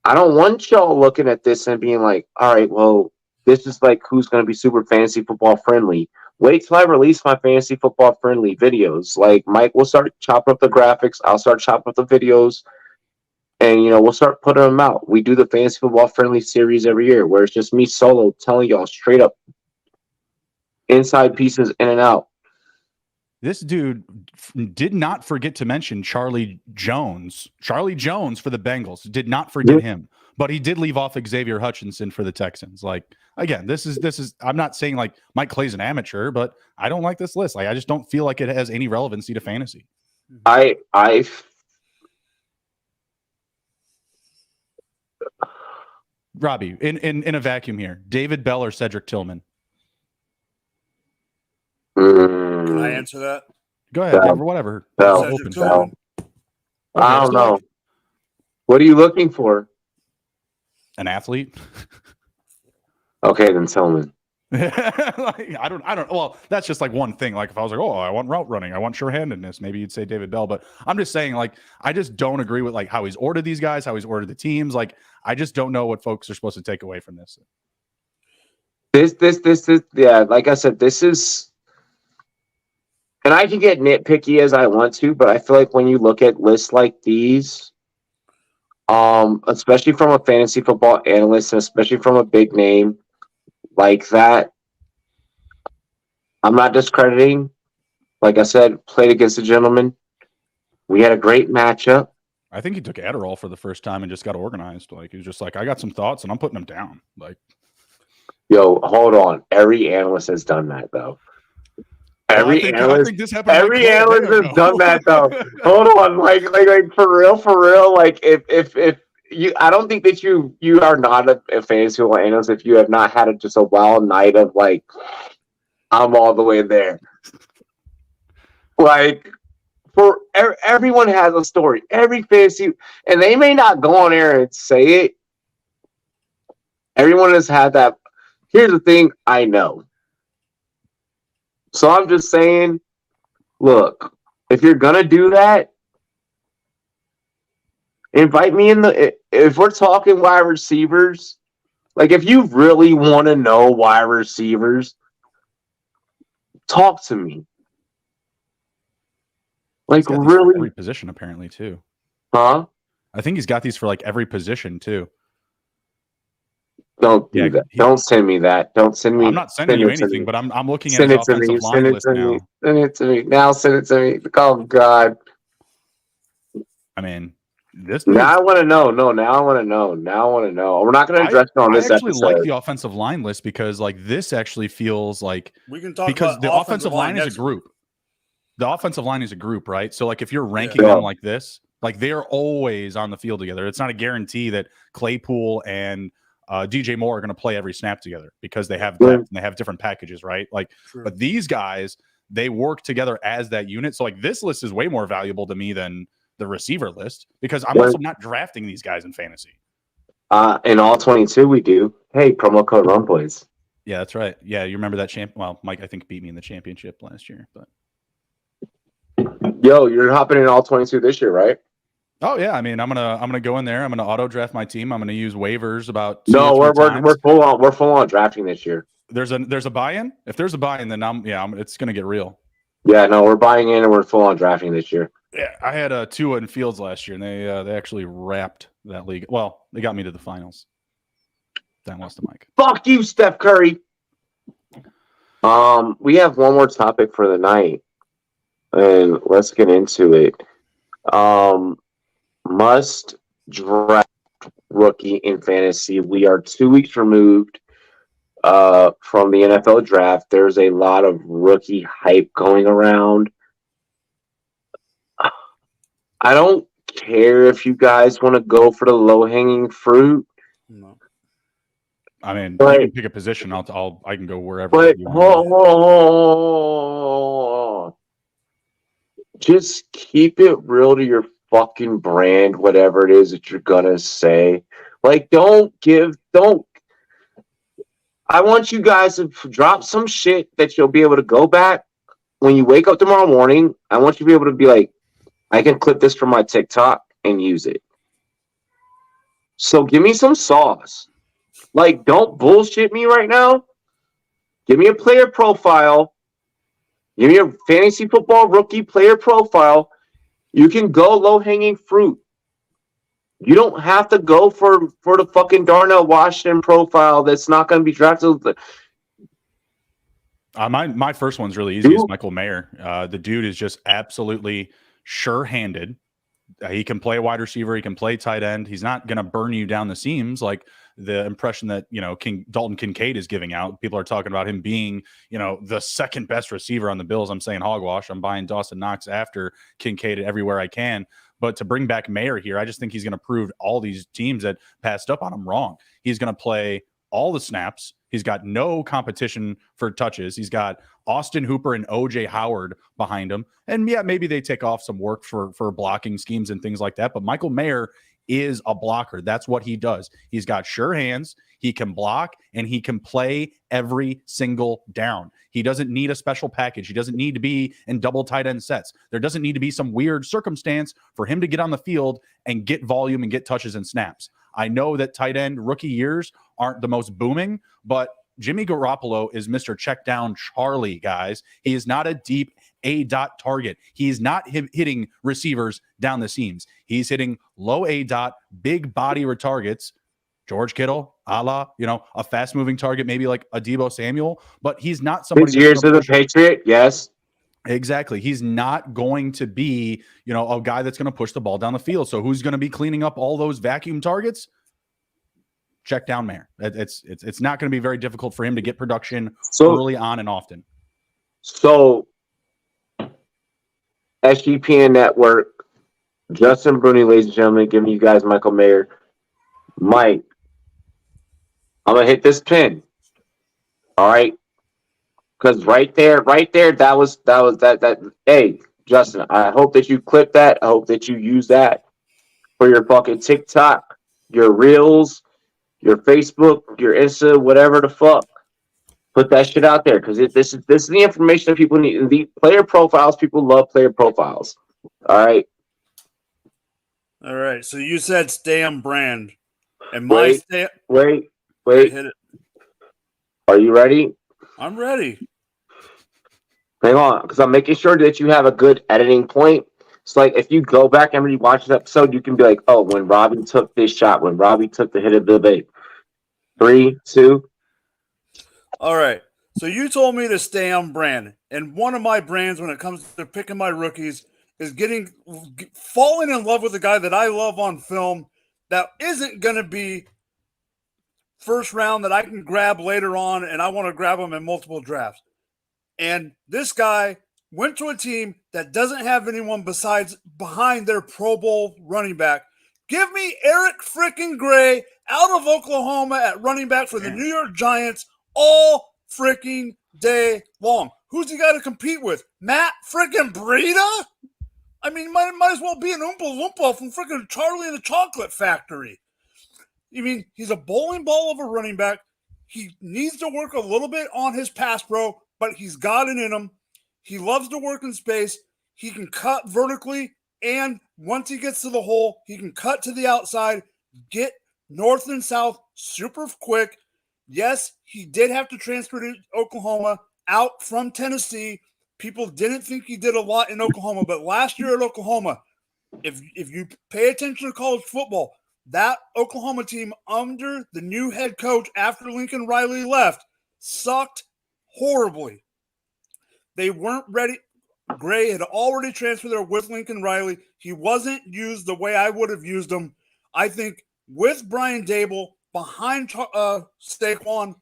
I don't want y'all looking at this and being like, all right, well, this is like who's going to be super fantasy football friendly. wait till I release my fantasy football friendly videos. Like Mike will start chopping up the graphics. I'll start chopping up the videos. And, we'll start putting them out. We do the fantasy football friendly series every year where it's just me solo telling y'all straight up inside pieces in and out. This dude did not forget to mention Charlie Jones. Charlie Jones for the Bengals. Did not forget him. But he did leave off Xavier Hutchinson for the Texans. Like, again, this is I'm not saying like Mike Clay's an amateur, but I don't like this list. Like, I just don't feel like it has any relevancy to fantasy. Robbie, in a vacuum here, David Bell or Cedric Tillman? Can I answer that? Go ahead, Bell. whatever. Bell. Bell. I don't know. What are you looking for? An athlete? Okay, then Tillman. Like, I don't. Well, that's just like one thing. Like if I was like, oh, I want route running, I want sure-handedness, maybe you'd say David Bell. But I'm just saying, like, I just don't agree with like how he's ordered these guys, how he's ordered the teams. Like, I just don't know what folks are supposed to take away from this. This, yeah. Like I said, this is, and I can get nitpicky as I want to, but I feel like when you look at lists like these, especially from a fantasy football analyst, and especially from a big name like that, I'm not discrediting. Like I said, played against a gentleman. We had a great matchup. I think he took Adderall for the first time and just got organized. Like he was just like, I got some thoughts and I'm putting them down. Like, yo, hold on. Every analyst has done that though. Every analyst has done that though. Hold on, like for real. Like if you, I don't think that you are not a fantasy football analyst if you have not had just a wild night of like, I'm all the way there. Like, for everyone has a story. Every fantasy, and they may not go on air and say it. Everyone has had that. Here's the thing, I know. So I'm just saying, look, if you're gonna do that, invite me in the. If we're talking wide receivers, like if you really want to know wide receivers, talk to me. Like really, every position apparently too. Huh? I think he's got these for like every position too. Don't do that. Don't send me that. Don't send me. I'm not sending you anything, but I'm looking at his offensive line list now. Send it to me now. Send it to me. Oh God. I mean, this. Now I want to know. No, now I want to know. Now I want to know. We're not going to address it on this episode. I actually like the offensive line list because like this actually feels like we can talk because about the offensive line is a group. The offensive line is a group, right? So like if you're ranking them like this, like they're always on the field together. It's not a guarantee that Claypool and DJ Moore are going to play every snap together because they have depth and they have different packages, right? Like, but these guys, they work together as that unit. So like this list is way more valuable to me than the receiver list because I'm also not drafting these guys in fantasy. In all 22, we do. Hey, promo code Rumboyz. Yeah, that's right. Yeah, you remember that champ? Well, Mike, I think beat me in the championship last year, but. Yo, you're hopping in all 22 this year, right? Oh yeah, I mean, I'm gonna go in there. I'm gonna auto draft my team. I'm gonna use waivers about. We're full on drafting this year. There's a buy-in. If there's a buy-in, then it's gonna get real. Yeah, no, we're buying in and we're full on drafting this year. Yeah, I had Tua in Fields last year, and they actually wrapped that league. Well, they got me to the finals. That was the mic. Fuck you, Steph Curry. We have one more topic for the night. And let's get into it. Must draft rookie in fantasy. We are 2 weeks removed from the NFL draft. There's a lot of rookie hype going around. I don't care if you guys want to go for the low-hanging fruit. No. I mean, you can pick a position. I can go wherever. But hold on. Just keep it real to your fucking brand, whatever it is that you're gonna say. Like, I want you guys to drop some shit that you'll be able to go back when you wake up tomorrow morning. I want you to be able to be like, I can clip this from my TikTok and use it. So give me some sauce. Like, don't bullshit me right now. Give me a player profile Give me a fantasy football rookie player profile. You can go low-hanging fruit. You don't have to go for the fucking Darnell Washington profile that's not going to be drafted. My first one's really easy. Is Michael Mayer. The dude is just absolutely sure-handed. He can play wide receiver. He can play tight end. He's not going to burn you down the seams like the impression that, Dalton Kincaid is giving out. People are talking about him being, the second best receiver on the Bills. I'm saying hogwash. I'm buying Dawson Knox after Kincaid everywhere I can. But to bring back Mayer here, I just think he's going to prove all these teams that passed up on him wrong. He's going to play all the snaps. He's got no competition for touches. He's got Austin Hooper and OJ Howard behind him. And yeah, maybe they take off some work for blocking schemes and things like that. But Michael Mayer is a blocker. That's what he does. He's got sure hands. He can block and he can play every single down. He doesn't need a special package. He doesn't need to be in double tight end sets. There doesn't need to be some weird circumstance for him to get on the field and get volume and get touches and snaps. I know that tight end rookie years aren't the most booming, but Jimmy Garoppolo is Mr. Check Down Charlie, guys. He is not a deep A-dot target. He's not hitting receivers down the seams. He's hitting low A-dot, big body targets. George Kittle, a fast-moving target, maybe like a Deebo Samuel, but he's not somebody. 6 years of the Patriot, yes. Exactly. He's not going to be, a guy that's going to push the ball down the field. So who's going to be cleaning up all those vacuum targets? Check down Mayer. It's not going to be very difficult for him to get production early on and often. So, SGPN Network, Justin Bruni, ladies and gentlemen, giving you guys Michael Mayer. Mike, I'm going to hit this pin. All right? Because right there, that was. Hey, Justin, I hope that you clip that. I hope that you use that for your fucking TikTok, your Reels, your Facebook, your Insta, whatever the fuck. Put that shit out there because this is the information that people need. The player profiles, people love player profiles. All right. All right. So you said stay on brand, and wait. Hit it. Are you ready? I'm ready. Hang on, because I'm making sure that you have a good editing point. It's like if you go back and rewatch the episode, you can be like, oh, when Robbie took this shot, when Robbie took the hit of the bait. 3, 2. All right. So you told me to stay on brand. And one of my brands when it comes to picking my rookies is falling in love with a guy that I love on film that isn't going to be first round that I can grab later on, and I want to grab him in multiple drafts. And this guy went to a team that doesn't have anyone besides behind their Pro Bowl running back. Give me Eric freaking Gray out of Oklahoma at running back for the New York Giants all freaking day long. Who's he got to compete with? Matt freaking Breida? I mean, might as well be an Oompa Loompa from freaking Charlie and the Chocolate Factory. I mean, he's a bowling ball of a running back. He needs to work a little bit on his pass pro, but he's got it in him. He loves to work in space. He can cut vertically, and once he gets to the hole, he can cut to the outside, get north and south super quick. Yes, he did have to transfer to Oklahoma out from Tennessee. People didn't think he did a lot in Oklahoma, but last year at Oklahoma, if you pay attention to college football, that Oklahoma team under the new head coach after Lincoln Riley left sucked horribly. They weren't ready. Gray had already transferred there with Lincoln Riley. He wasn't used the way I would have used him. I think with Brian Dable behind Saquon's,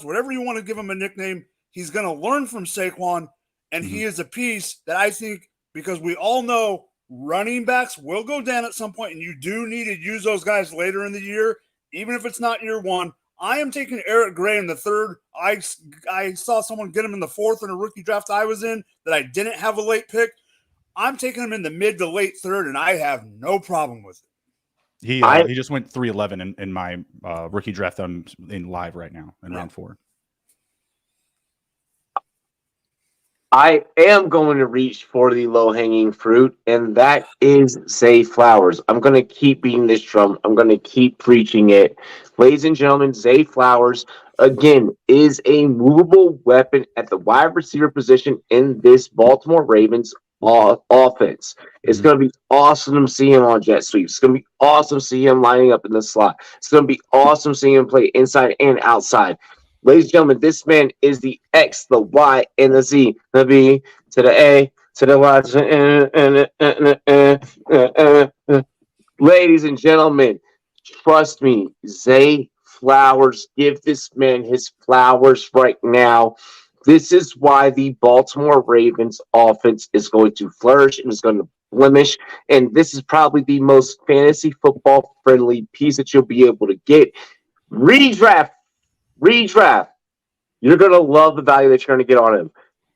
whatever you want to give him a nickname, he's going to learn from Saquon, and he is a piece that I think, because we all know running backs will go down at some point, and you do need to use those guys later in the year, even if it's not year one. I am taking Eric Gray in the third. I saw someone get him in the fourth in a rookie draft I was in that I didn't have a late pick. I'm taking him in the mid to late third, and I have no problem with it. He just went 311 in my rookie draft. I'm in live right now in round 4. I am going to reach for the low-hanging fruit, and that is Zay Flowers. I'm going to keep beating this drum. I'm going to keep preaching it. Ladies and gentlemen, Zay Flowers, again, is a movable weapon at the wide receiver position in this Baltimore Ravens offense. It's going to be awesome to see him on jet sweeps. It's going to be awesome to see him lining up in the slot. It's going to be awesome seeing him play inside and outside. Ladies and gentlemen, this man is the X, the Y, and the Z, the B to the A to the Y. Ladies and gentlemen, trust me, Zay Flowers, give this man his flowers right now. This is why the Baltimore Ravens offense is going to flourish and is going to blemish. And this is probably the most fantasy football friendly piece that you'll be able to get. Redraft. You're going to love the value that you're going to get on him.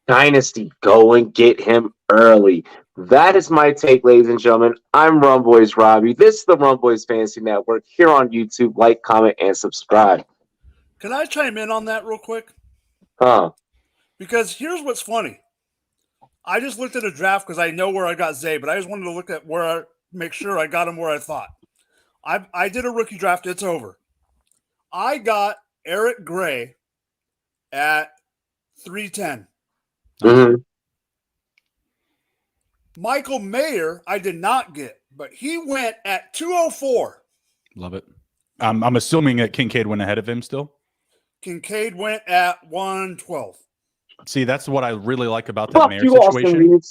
Dynasty, go and get him early. That is my take, ladies and gentlemen. I'm Rumboyz Robbie. This is the Rumboyz Fantasy Network here on YouTube. Like, comment, and subscribe. Can I chime in on that real quick? Huh. Because here's what's funny. I just looked at a draft because I know where I got Zay, but I just wanted to look at make sure I got him where I thought. I did a rookie draft. It's over. I got Eric Gray at 310. Mm-hmm. Michael Mayer, I did not get, but he went at 204. Love it. I'm assuming that Kincaid went ahead of him still. Kincaid went at 112. See, that's what I really like about that Mayer situation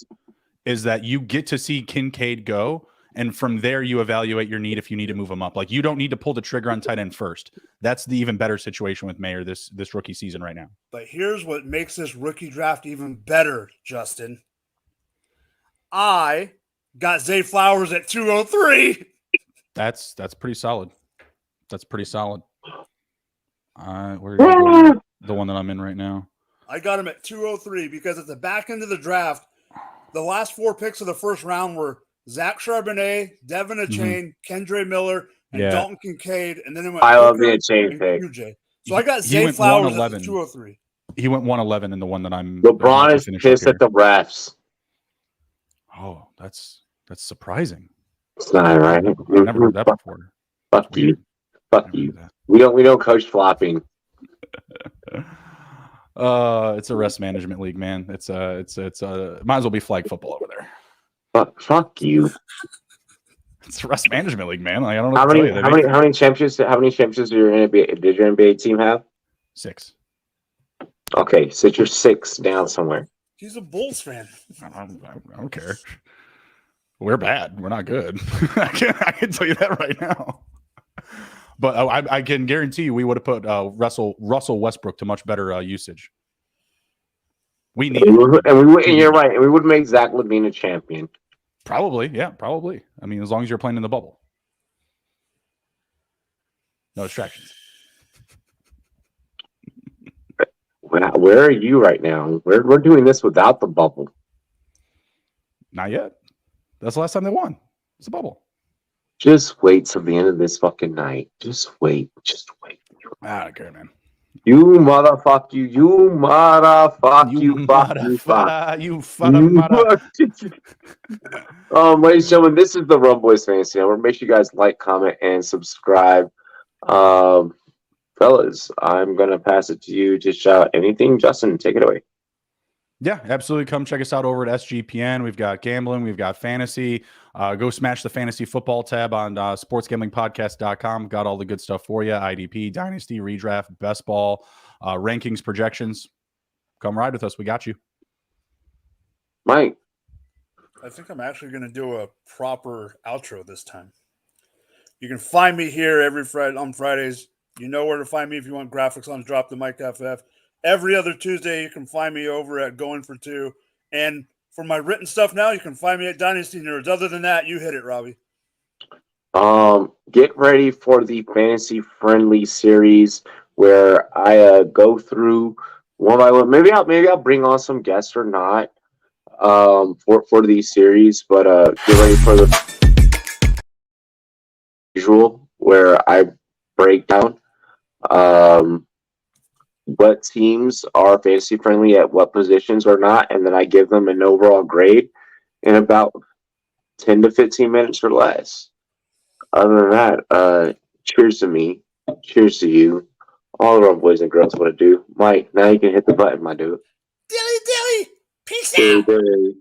is that you get to see Kincaid go, and from there you evaluate your need if you need to move him up. Like you don't need to pull the trigger on tight end first. That's the even better situation with Mayer this rookie season right now. But here's what makes this rookie draft even better, Justin. I got Zay Flowers at 203. That's pretty solid. That's pretty solid. Where are you going? The one that I'm in right now. I got him at 203 because at the back end of the draft, the last 4 picks of the first round were Zach Charbonnet, Devin Achane, Kendre Miller, and Dalton Kincaid. And then it went I love the Achane pick. So I got Zay Flowers at 203. He went 111 in the one that I'm. LeBron is pissed at the refs. Oh, that's surprising. It's not right. I've never heard that before. Fuck you. Fuck you. We don't coach flopping. It's a rest management league, man. It's might as well be flag football over there. Fuck you. It's a rest management league, man. Like, I don't know. How many championships did your NBA team have? 6. Okay, sit your 6 down somewhere. He's a Bulls fan. I don't care. We're bad. We're not good. I can tell you that right now. But I can guarantee you we would have put Russell Westbrook to much better usage. We need and you're right. And we would make Zach LaVine a champion. Probably, yeah, probably. I mean, as long as you're playing in the bubble. No distractions. Where are you right now? We're doing this without the bubble. Not yet. That's the last time they won. It's a bubble. Just wait till the end of this fucking night. Just wait. I don't care, man. You motherfucker. You motherfucker. You fuck. Ladies and gentlemen, this is the Rumboyz Fantasy Network. Make sure you guys like, comment, and subscribe. Fellas, I'm going to pass it to you to shout anything. Justin, take it away. Yeah, absolutely. Come check us out over at SGPN. We've got gambling. We've got fantasy. Go smash the fantasy football tab on sportsgamblingpodcast.com. Got all the good stuff for you. IDP, Dynasty, Redraft, Best Ball, rankings, projections. Come ride with us. We got you. Mike. I think I'm actually going to do a proper outro this time. You can find me here every Friday on Fridays. You know where to find me if you want graphics on Drop the Mic FF. Every other Tuesday, you can find me over at Going for Two. And for my written stuff now, you can find me at Dynasty Nerds. Other than that, you hit it, Robbie. Get ready for the fantasy-friendly series where I go through one by one. Maybe I'll bring on some guests or not for these series. But get ready for the usual where I break down what teams are fantasy friendly at what positions or not, and then I give them an overall grade in about 10 to 15 minutes or less. Other than that, cheers to me. Cheers to you. All the boys and girls want to do. Mike, now you can hit the button, my dude. Dilly dilly. Peace Dilly, out. dilly.